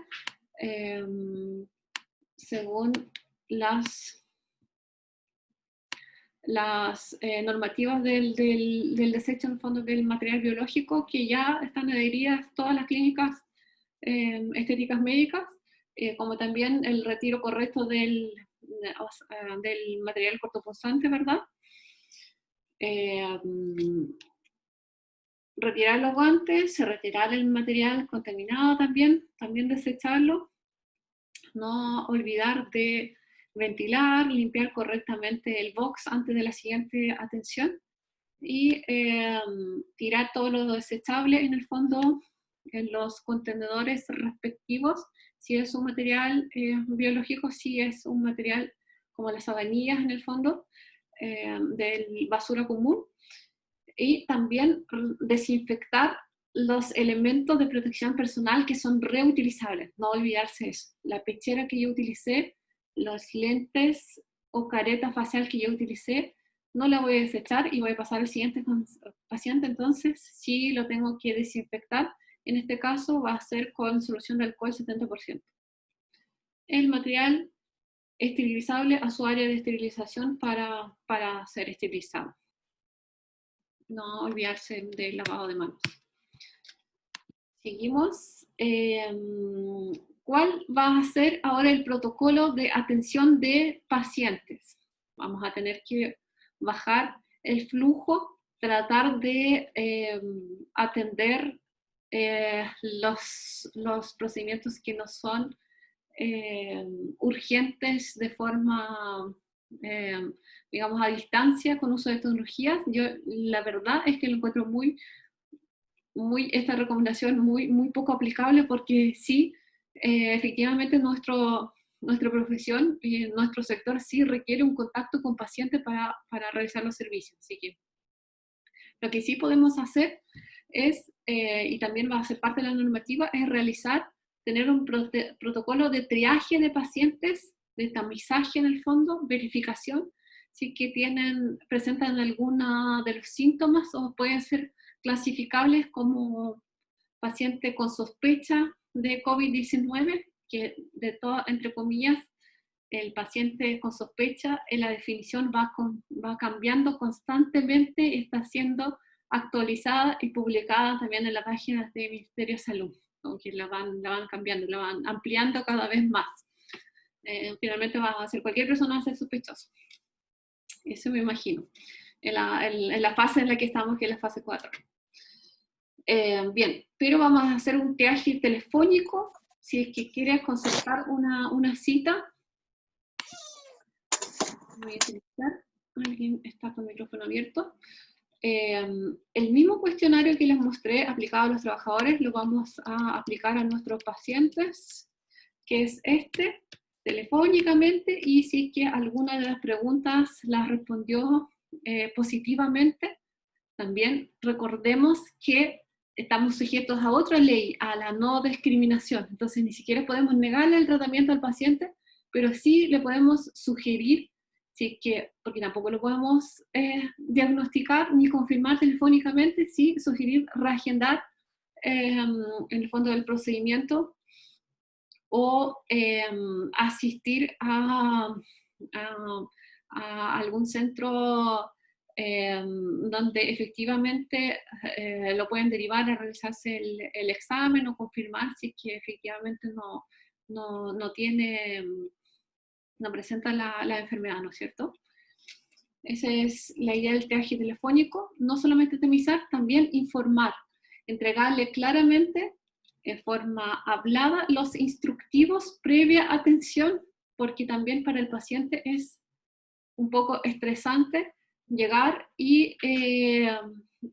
según las normativas del desecho, en el fondo, del material biológico, que ya están adheridas todas las clínicas estéticas médicas, como también el retiro correcto del material cortopunzante, ¿verdad? Retirar los guantes, retirar el material contaminado también desecharlo. No olvidar de ventilar, limpiar correctamente el box antes de la siguiente atención, y tirar todo lo desechable en el fondo en los contenedores respectivos, si es un material biológico, si es un material como las sabanillas en el fondo de basura común. Y también desinfectar los elementos de protección personal que son reutilizables, no olvidarse eso. La pechera que yo utilicé, los lentes o careta facial que yo utilicé, no la voy a desechar y voy a pasar al siguiente paciente. Entonces, si lo tengo que desinfectar, en este caso va a ser con solución de alcohol 70%. El material esterilizable a su área de esterilización para ser esterilizado. No olvidarse del lavado de manos. Seguimos. ¿Cuál va a ser ahora el protocolo de atención de pacientes? Vamos a tener que bajar el flujo, tratar de atender los procedimientos que no son urgentes de forma digamos, a distancia con uso de tecnologías. Yo la verdad es que lo encuentro esta recomendación muy poco aplicable, porque sí, efectivamente nuestra profesión y nuestro sector sí requiere un contacto con pacientes para realizar los servicios. Así que lo que sí podemos hacer es, y también va a ser parte de la normativa, es tener un protocolo de triaje de pacientes, de tamizaje en el fondo, verificación, si que presentan alguna de los síntomas o pueden ser clasificables como paciente con sospecha de COVID-19, que entre comillas, el paciente con sospecha, la definición va cambiando constantemente y está siendo actualizada y publicada también en la página del Ministerio de Salud, aunque la van cambiando, la van ampliando cada vez más. Finalmente va a ser cualquier persona va a ser sospechosa. Eso me imagino, en la fase en la que estamos, que es la fase 4. Bien, pero vamos a hacer un triaje telefónico. Si es que quieres concertar una cita, voy a utilizar, alguien está con el micrófono abierto. El mismo cuestionario que les mostré aplicado a los trabajadores lo vamos a aplicar a nuestros pacientes, que es telefónicamente, y si es que alguna de las preguntas las respondió positivamente, también recordemos que estamos sujetos a otra ley, a la no discriminación. Entonces ni siquiera podemos negarle el tratamiento al paciente, pero sí le podemos sugerir, porque tampoco lo podemos diagnosticar ni confirmar telefónicamente, sí sugerir reagendar en el fondo del procedimiento o asistir a algún centro donde efectivamente lo pueden derivar a realizarse el examen o confirmar si es que efectivamente no presenta la enfermedad, ¿no es cierto? Esa es la idea del triaje telefónico, no solamente temizar, también informar, entregarle claramente, en forma hablada, los instructivos previa atención, porque también para el paciente es un poco estresante llegar y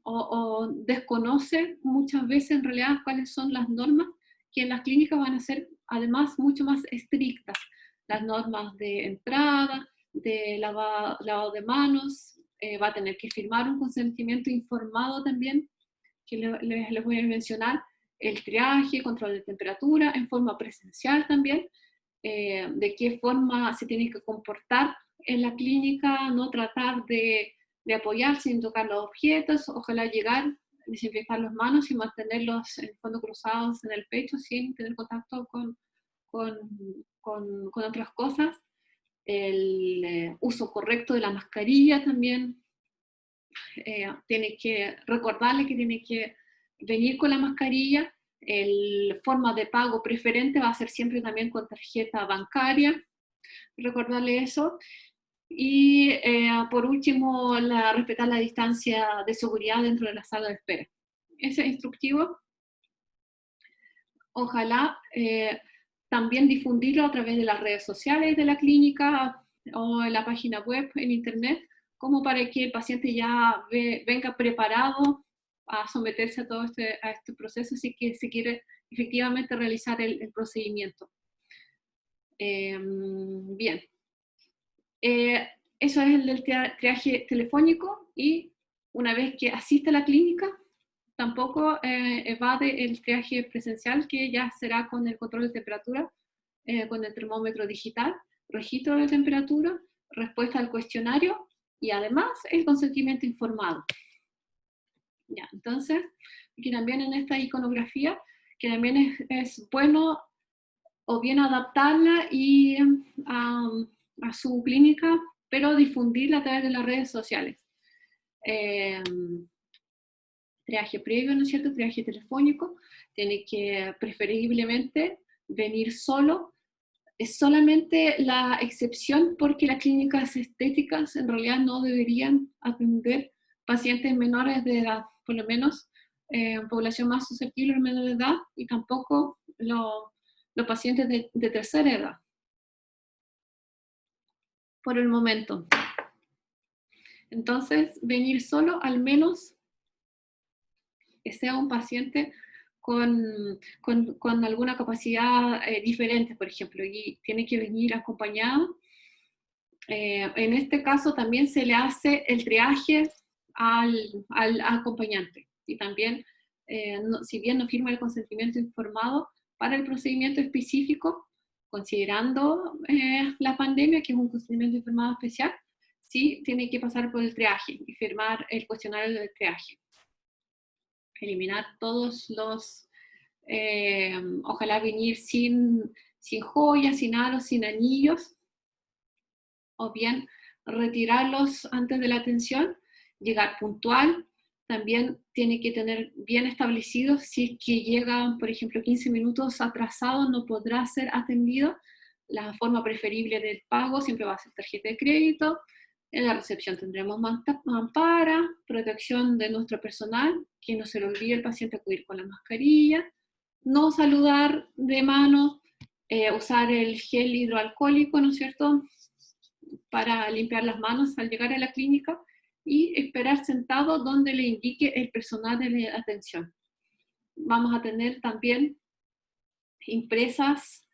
o desconoce muchas veces en realidad cuáles son las normas que en las clínicas van a ser además mucho más estrictas. Las normas de entrada, de lavado de manos, va a tener que firmar un consentimiento informado también, que les voy a mencionar, el triaje, control de temperatura, en forma presencial también, de qué forma se tiene que comportar en la clínica, no tratar de apoyar sin tocar los objetos, ojalá llegar, desinfectar las manos y mantenerlos en el fondo cruzados en el pecho sin tener contacto con otras cosas. El uso correcto de la mascarilla también, tiene que recordarle que tiene que venir con la mascarilla. El forma de pago preferente va a ser siempre también con tarjeta bancaria, recordarle eso. Y por último, respetar la distancia de seguridad dentro de la sala de espera. Ese instructivo, ojalá también difundirlo a través de las redes sociales de la clínica o en la página web, en internet, como para que el paciente ya venga preparado a someterse a todo este proceso si que se quiere efectivamente realizar el procedimiento. Bien. Eso es el triaje telefónico, y una vez que asiste a la clínica, tampoco evade el triaje presencial, que ya será con el control de temperatura, con el termómetro digital, registro de temperatura, respuesta al cuestionario y además el consentimiento informado. Ya, entonces, aquí también en esta iconografía, que también es bueno o bien adaptarla y a su clínica, pero difundirla a través de las redes sociales. Triaje previo, ¿no es cierto? Triaje telefónico, tiene que preferiblemente venir solo. Es solamente la excepción porque las clínicas estéticas en realidad no deberían atender pacientes menores de edad, por lo menos población más susceptible de menor de edad, y tampoco los pacientes de tercera edad. por el momento. Entonces, venir solo, al menos que sea un paciente con alguna capacidad diferente, por ejemplo, y tiene que venir acompañado. En este caso también se le hace el triaje al acompañante y también, si bien no firma el consentimiento informado para el procedimiento específico, considerando la pandemia, que es un consentimiento informado especial, sí tiene que pasar por el triaje y firmar el cuestionario del triaje. Eliminar todos los, ojalá venir sin joyas, sin aros, sin anillos, o bien retirarlos antes de la atención, llegar puntual, también tiene que tener bien establecido si es que llegan, por ejemplo, 15 minutos atrasados, no podrá ser atendido. La forma preferible del pago siempre va a ser tarjeta de crédito. En la recepción tendremos mampara, protección de nuestro personal, que no se le olvide al paciente acudir con la mascarilla, no saludar de mano, usar el gel hidroalcohólico, ¿no es cierto?, para limpiar las manos al llegar a la clínica y esperar sentado donde le indique el personal de atención. Vamos a tener también impresas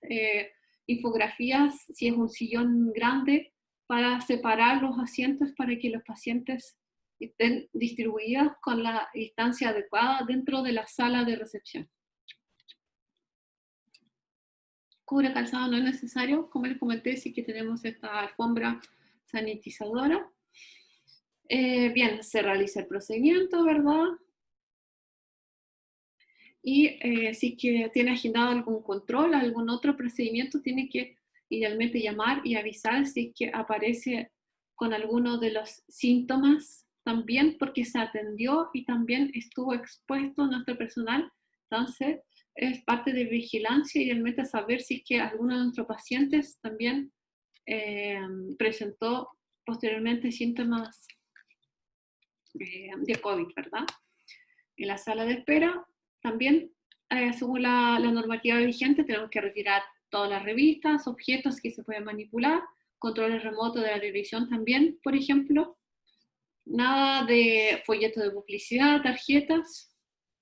infografías, si es un sillón grande, para separar los asientos para que los pacientes estén distribuidos con la distancia adecuada dentro de la sala de recepción. Cubre calzado no es necesario, como les comenté, sí que tenemos esta alfombra sanitizadora. Bien, se realiza el procedimiento, ¿verdad? Y si que tiene agendado algún control, algún otro procedimiento, tiene que idealmente llamar y avisar si es que aparece con alguno de los síntomas también, porque se atendió y también estuvo expuesto nuestro personal. Entonces, es parte de vigilancia, idealmente saber si es que alguno de nuestros pacientes también presentó posteriormente síntomas de COVID, ¿verdad? En la sala de espera, también, según la normativa vigente, tenemos que retirar todas las revistas, objetos que se pueden manipular, controles remotos de la televisión también, por ejemplo. Nada de folletos de publicidad, tarjetas,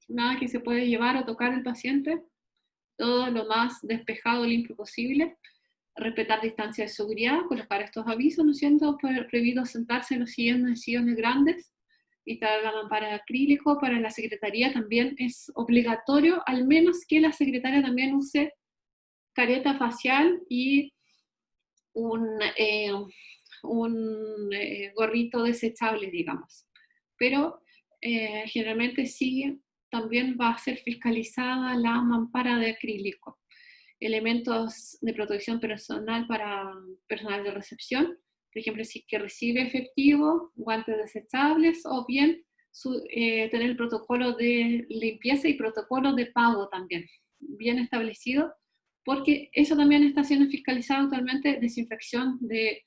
nada que se puede llevar o tocar el paciente. Todo lo más despejado, limpio posible. Respetar distancia de seguridad, colocar estos avisos, ¿no siendo prohibido sentarse en los sillones grandes. Instalar la mampara de acrílico. Para la secretaría también es obligatorio, al menos que la secretaria también use careta facial y un gorrito desechable, digamos. Pero generalmente sí, también va a ser fiscalizada la mampara de acrílico. Elementos de protección personal para personal de recepción, por ejemplo, si que recibe efectivo, guantes desechables, o bien tener el protocolo de limpieza y protocolo de pago también, bien establecido, porque eso también está siendo fiscalizado actualmente, desinfección de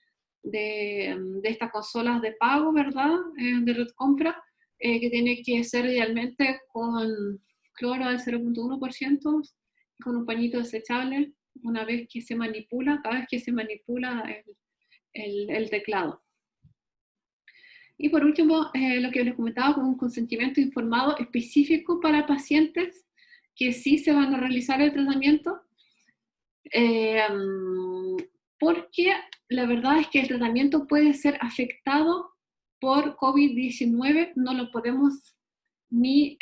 estas consolas de pago, ¿verdad?, de red compra, que tiene que ser idealmente con cloro al 0,1%, con un pañito desechable una vez que se manipula, cada vez que se manipula el teclado. Y por último, lo que les comentaba, con un consentimiento informado específico para pacientes que sí se van a realizar el tratamiento, porque la verdad es que el tratamiento puede ser afectado por COVID-19, no lo podemos ni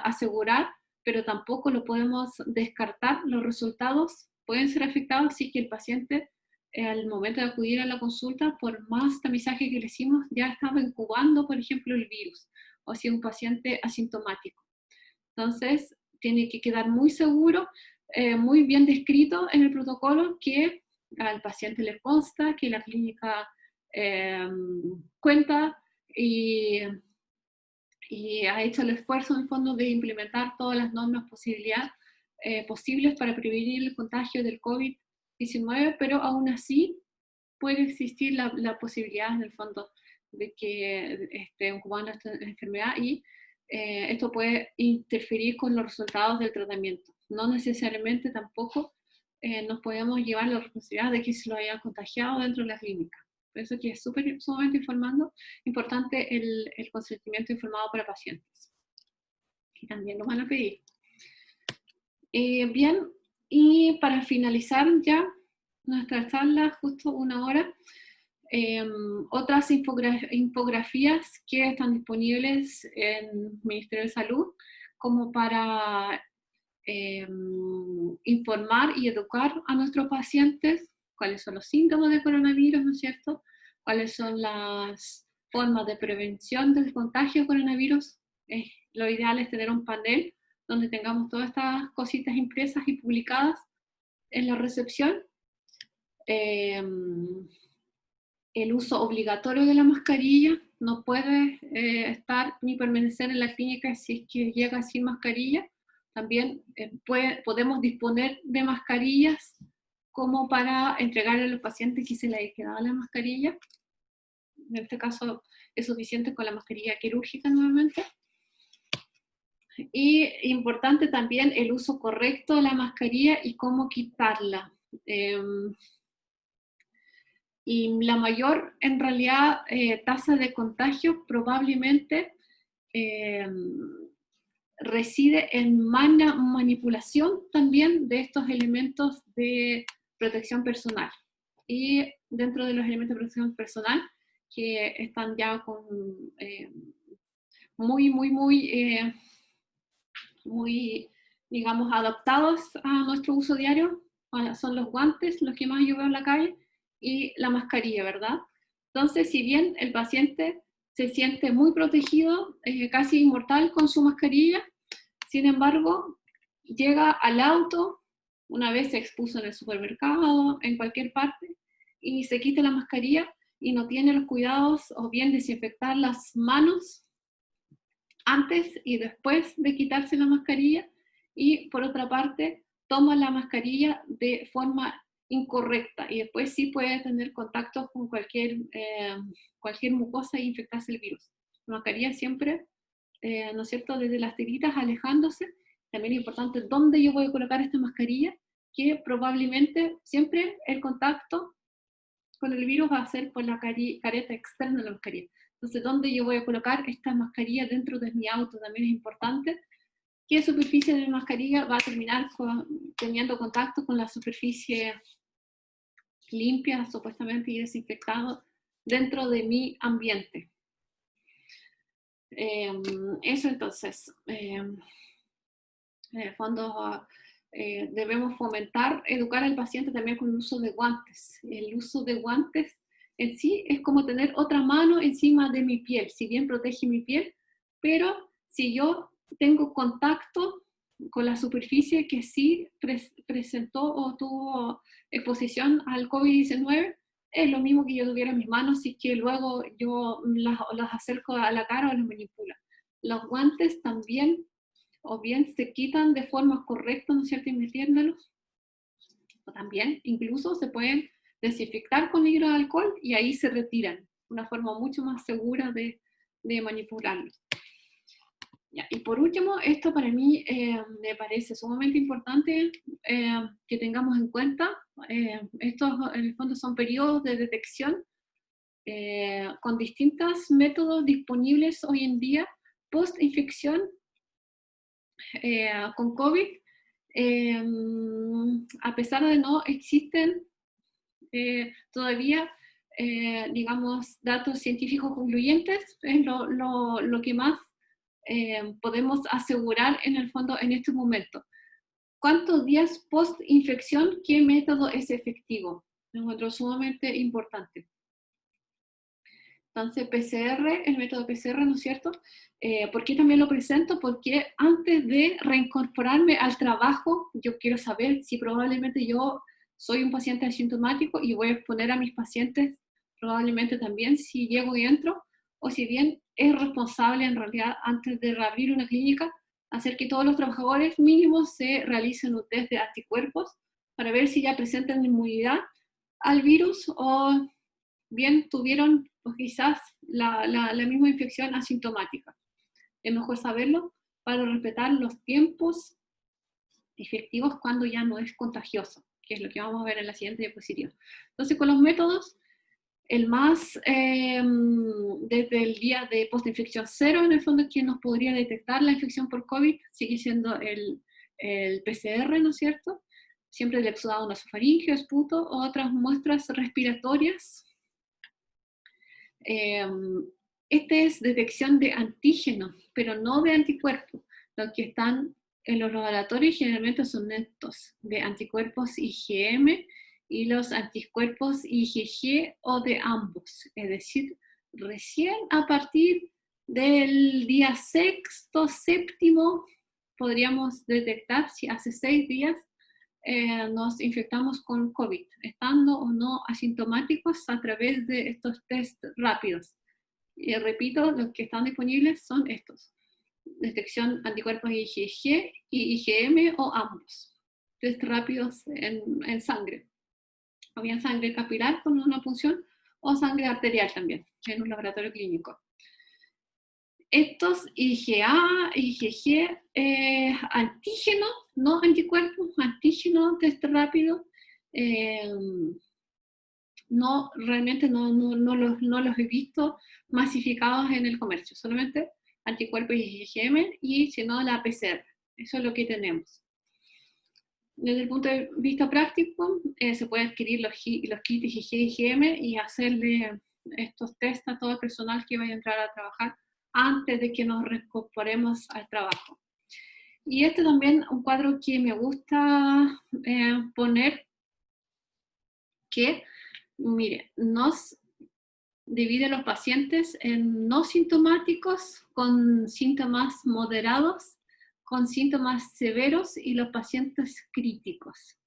asegurar, pero tampoco lo podemos descartar. Los resultados pueden ser afectados si es que el paciente al momento de acudir a la consulta, por más tamizaje que le hicimos, ya estaba incubando, por ejemplo, el virus, o si es un paciente asintomático. Entonces, tiene que quedar muy seguro, muy bien descrito en el protocolo, que al paciente le consta, que la clínica cuenta y ha hecho el esfuerzo en el fondo de implementar todas las normas posibles para prevenir el contagio del COVID-19, pero aún así puede existir la posibilidad en el fondo de que esté incubando esta enfermedad y esto puede interferir con los resultados del tratamiento. No necesariamente tampoco nos podemos llevar la responsabilidad de que se lo haya contagiado dentro de la clínica. Por eso que es sumamente importante el consentimiento informado para pacientes. Y también lo van a pedir. Bien, y para finalizar ya nuestra charla, justo 1 hora, otras infografías que están disponibles en el Ministerio de Salud como para informar y educar a nuestros pacientes cuáles son los síntomas de coronavirus, ¿no es cierto? Cuáles son las formas de prevención del contagio de coronavirus. Lo ideal es tener un panel donde tengamos todas estas cositas impresas y publicadas en la recepción. El uso obligatorio de la mascarilla, no puede estar ni permanecer en la clínica si es que llega sin mascarilla. También podemos disponer de mascarillas como para entregarle a los pacientes si se les ha quedado la mascarilla. En este caso es suficiente con la mascarilla quirúrgica nuevamente. Y importante también el uso correcto de la mascarilla y cómo quitarla. Y la mayor, en realidad, tasa de contagio probablemente reside en manipulación también de estos elementos de protección personal. Y dentro de los elementos de protección personal, que están ya con muy, digamos, adaptados a nuestro uso diario, son los guantes, los que más yo veo en la calle, y la mascarilla, ¿verdad? Entonces, si bien el paciente se siente muy protegido, casi inmortal con su mascarilla, sin embargo, llega al auto, una vez se expuso en el supermercado, en cualquier parte, y se quita la mascarilla y no tiene los cuidados, o bien desinfectar las manos antes y después de quitarse la mascarilla, y por otra parte, toma la mascarilla de forma incorrecta y después sí puede tener contacto con cualquier mucosa e infectarse el virus. La mascarilla siempre, ¿no es cierto?, desde las tiritas alejándose. También es importante dónde yo voy a colocar esta mascarilla, que probablemente siempre el contacto con el virus va a ser por la careta externa de la mascarilla. Entonces, ¿dónde yo voy a colocar esta mascarilla dentro de mi auto? También es importante. ¿Qué superficie de la mascarilla va a terminar teniendo contacto con la superficie limpia, supuestamente, y desinfectado dentro de mi ambiente? Eso entonces, en el fondo debemos fomentar, educar al paciente también con el uso de guantes. El uso de guantes en sí es como tener otra mano encima de mi piel, si bien protege mi piel, pero si yo tengo contacto con la superficie que sí presentó o tuvo exposición al COVID-19, es lo mismo que yo tuviera en mis manos y que luego yo las acerco a la cara o las manipulo. Los guantes también, o bien se quitan de forma correcta, ¿no es cierto?, metiéndolos, o también incluso se pueden desinfectar con hidroalcohol y ahí se retiran, una forma mucho más segura de manipularlos. Ya, y por último, esto para mí me parece sumamente importante que tengamos en cuenta. Estos en el fondo son periodos de detección con distintos métodos disponibles hoy en día post-infección con COVID. A pesar de no existen todavía, digamos, datos científicos concluyentes, es lo que más podemos asegurar en el fondo en este momento. ¿Cuántos días post-infección, qué método es efectivo? Lo encuentro sumamente importante. Entonces, PCR, el método PCR, ¿no es cierto? ¿Por qué también lo presento? Porque antes de reincorporarme al trabajo, yo quiero saber si probablemente yo soy un paciente asintomático y voy a exponer a mis pacientes probablemente también si llego y entro, o si bien es responsable en realidad antes de reabrir una clínica, hacer que todos los trabajadores mínimos se realicen un test de anticuerpos para ver si ya presentan inmunidad al virus o bien tuvieron pues, quizás la misma infección asintomática. Es mejor saberlo para respetar los tiempos efectivos cuando ya no es contagioso, que es lo que vamos a ver en la siguiente diapositiva. Entonces, con los métodos, El más, desde el día de postinfección cero, en el fondo, que nos podría detectar la infección por COVID, sigue siendo el PCR, ¿no es cierto? Siempre el exudado nasofaríngeo, esputo, o otras muestras respiratorias. Este es detección de antígenos, pero no de anticuerpos. Los que están en los laboratorios generalmente son estos, de anticuerpos IgM y los anticuerpos IgG o de ambos. Es decir, recién a partir del día sexto, séptimo, podríamos detectar si hace 6 días nos infectamos con COVID, estando o no asintomáticos a través de estos test rápidos. Y repito, los que están disponibles son estos. Detección anticuerpos IgG y IgM o ambos. Test rápidos en sangre. O bien sangre capilar con una punción o sangre arterial también, en un laboratorio clínico. Estos IgA, IgG, antígeno, no anticuerpos, antígeno, test rápido, no, realmente no los he visto masificados en el comercio, solamente anticuerpos IgM y si no la PCR, eso es lo que tenemos. Desde el punto de vista práctico, se puede adquirir los kits IgG y IgM y hacerle estos test a todo el personal que vaya a entrar a trabajar antes de que nos reincorporemos al trabajo. Y este también un cuadro que me gusta poner, que, mire, nos divide a los pacientes en no sintomáticos, con síntomas moderados, con síntomas severos y los pacientes críticos.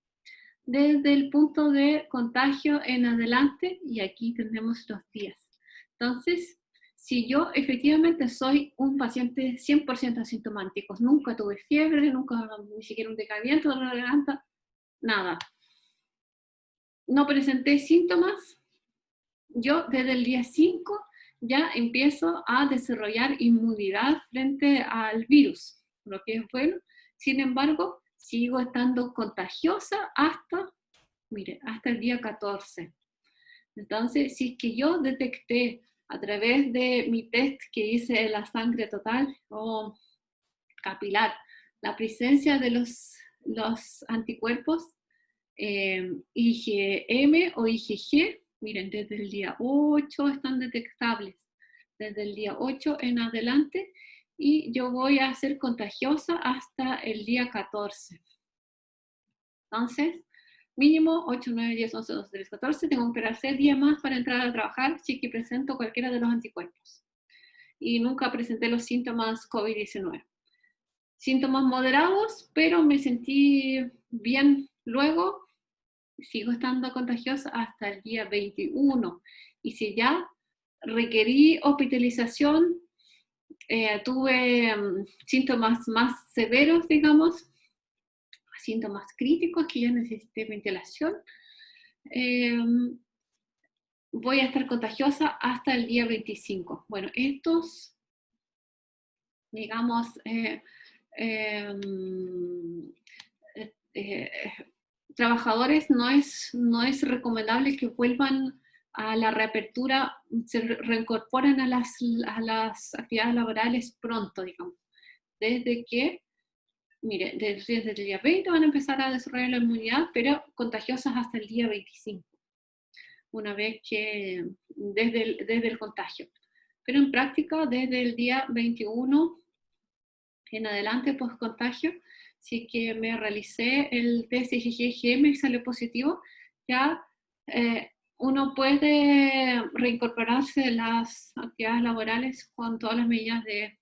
Desde el punto de contagio en adelante, y aquí tenemos los días. Entonces, si yo efectivamente soy un paciente 100% asintomático, nunca tuve fiebre, nunca ni siquiera un decaimiento de la garganta, nada. No presenté síntomas, yo desde el día 5 ya empiezo a desarrollar inmunidad frente al virus, lo que es bueno. Sin embargo, sigo estando contagiosa hasta, mire, hasta el día 14. Entonces, si es que yo detecté a través de mi test que hice en la sangre total o capilar la presencia de los anticuerpos IgM o IgG, miren, desde el día 8 están detectables, desde el día 8 en adelante, y yo voy a ser contagiosa hasta el día 14. Entonces, mínimo 8, 9, 10, 11, 12, 13, 14, tengo que esperar 6 días más para entrar a trabajar si que presento cualquiera de los anticuerpos. Y nunca presenté los síntomas COVID-19. Síntomas moderados, pero me sentí bien luego. Sigo estando contagiosa hasta el día 21. Y si ya requerí hospitalización, tuve síntomas más severos, digamos, síntomas críticos que ya necesité ventilación, voy a estar contagiosa hasta el día 25. Bueno, estos, digamos, trabajadores no es recomendable que vuelvan a la reapertura, se reincorporen a las actividades laborales pronto, digamos. Desde que, mire, desde el día 20 van a empezar a desarrollar la inmunidad, pero contagiosas hasta el día 25, una vez que, desde el contagio. Pero en práctica, desde el día 21 en adelante, post contagio, si que me realicé el test IgG y salió positivo, ya uno puede reincorporarse a las actividades laborales con todas las medidas de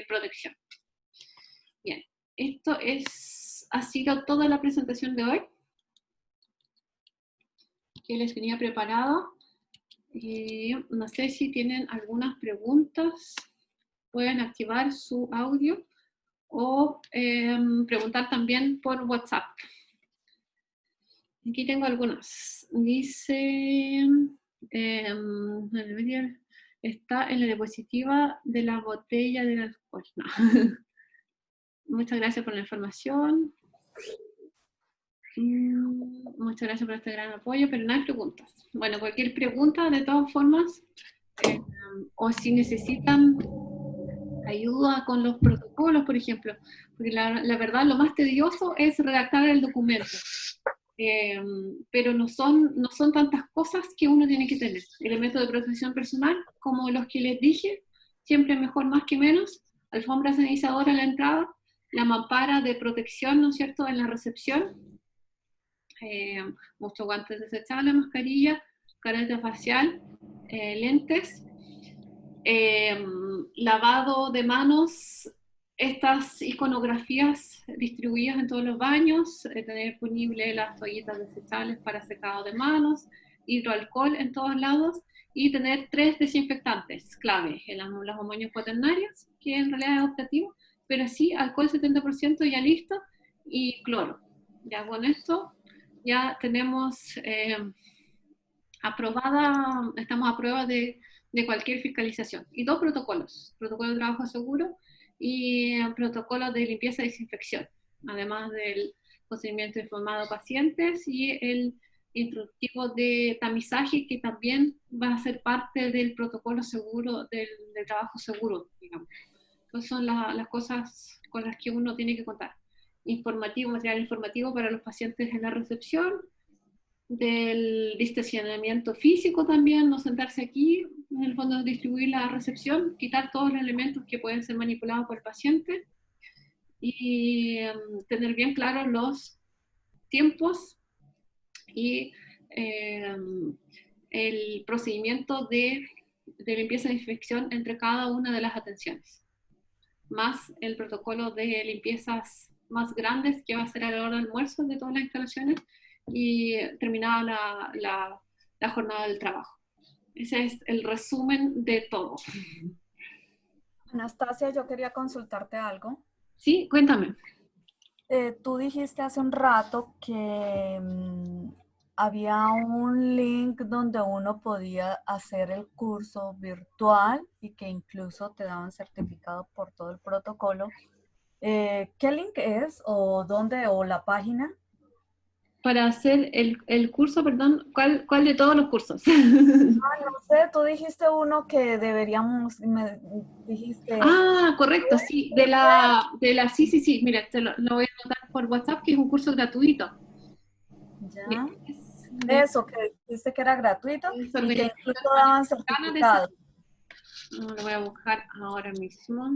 protección. Bien, esto ha sido toda la presentación de hoy que les tenía preparado. No sé si tienen algunas preguntas, pueden activar su audio o preguntar también por WhatsApp. Aquí tengo algunas. Dice, está en la diapositiva de la botella del alcohol. No. Muchas gracias por la información. Muchas gracias por este gran apoyo, pero no hay preguntas. Bueno, cualquier pregunta, de todas formas, o si necesitan ayuda con los protocolos, por ejemplo, porque la verdad lo más tedioso es redactar el documento, pero no son tantas cosas que uno tiene que tener. Elementos de protección personal, como los que les dije, siempre mejor más que menos, alfombra sanitizadora a la entrada, la mampara de protección, ¿no es cierto?, en la recepción, muchos guantes desechables, mascarilla, careta facial, lentes, lavado de manos, estas iconografías distribuidas en todos los baños, tener disponible las toallitas desechables para secado de manos, hidroalcohol en todos lados y tener 3 desinfectantes clave, los amonios cuaternarios, que en realidad es optativo, pero sí alcohol 70% ya listo y cloro. Ya con esto ya tenemos estamos a prueba de cualquier fiscalización. Y 2 protocolos, protocolo de trabajo seguro y protocolo de limpieza y desinfección, además del procedimiento informado a pacientes y el instructivo de tamizaje, que también va a ser parte del protocolo seguro, del trabajo seguro, digamos. Entonces son las cosas con las que uno tiene que contar. Informativo, material informativo para los pacientes en la recepción, del distanciamiento físico también, no sentarse aquí, en el fondo distribuir la recepción, quitar todos los elementos que pueden ser manipulados por el paciente y tener bien claros los tiempos y el procedimiento de limpieza y desinfección entre cada una de las atenciones, más el protocolo de limpiezas más grandes que va a ser a la hora del almuerzo de todas las instalaciones y terminada la jornada del trabajo. Ese es el resumen de todo. Anastasia, yo quería consultarte algo. Sí, cuéntame. Tú dijiste hace un rato que había un link donde uno podía hacer el curso virtual y que incluso te daban certificado por todo el protocolo. ¿Qué link es o dónde o la página? Para hacer el curso, perdón, ¿cuál de todos los cursos? No sé, tú dijiste uno que deberíamos, me dijiste... Ah, correcto, sí, sí, mira, lo voy a anotar por WhatsApp, que es un curso gratuito. Ya. Es Eso, que dijiste que era gratuito es y que Organización incluso daban Panamericana de Salud. certificado. Lo voy a buscar ahora mismo.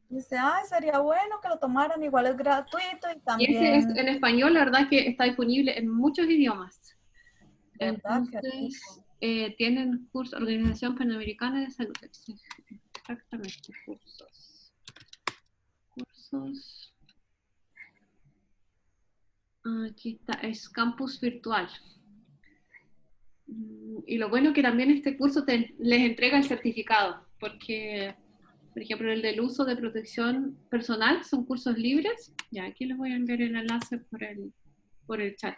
Dice, ay, sería bueno que lo tomaran, igual es gratuito y Y ese es también, en español, la verdad que está disponible en muchos idiomas. ¿verdad? Qué Entonces, rico. tienen curso, Organización Panamericana de Salud. Exactamente, cursos. Cursos. Aquí está, es campus virtual. Y lo bueno que también este curso les entrega el certificado, porque, por ejemplo, el del uso de protección personal son cursos libres. Ya, aquí les voy a enviar el enlace por el chat.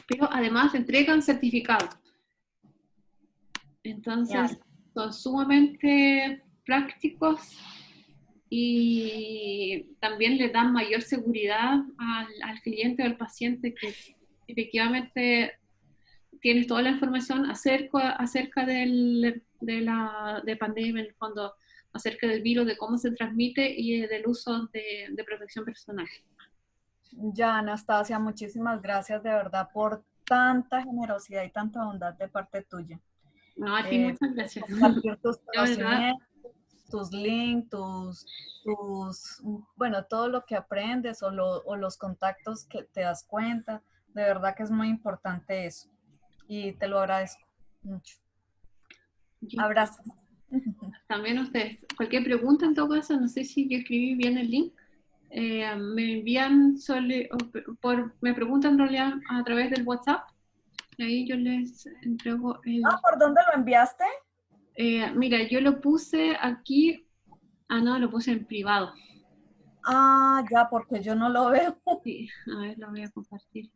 Pero además entregan certificado. Entonces, Genial. son sumamente prácticos y también le dan mayor seguridad al cliente o al paciente, que efectivamente tienes toda la información acerca de pandemia, en el fondo, acerca del virus, de cómo se transmite y del uso de protección personal. Ya, Anastasia, muchísimas gracias de verdad por tanta generosidad y tanta bondad de parte tuya. No, a ti muchas Por gracias. compartir tus La verdad, conocimientos, tus links, bueno, todo lo que aprendes o los contactos que te das cuenta. De verdad que es muy importante eso. Y te lo agradezco mucho. yo Abrazos. también ustedes, cualquier pregunta en todo caso, no sé si yo escribí bien el link, me envían, me preguntan en realidad a través del WhatsApp, y ahí yo les entrego Ah, ¿por dónde lo enviaste? mira, yo lo puse aquí, no, lo puse en privado. Ah, ya, porque yo no lo veo. Sí, a ver, lo voy a compartir.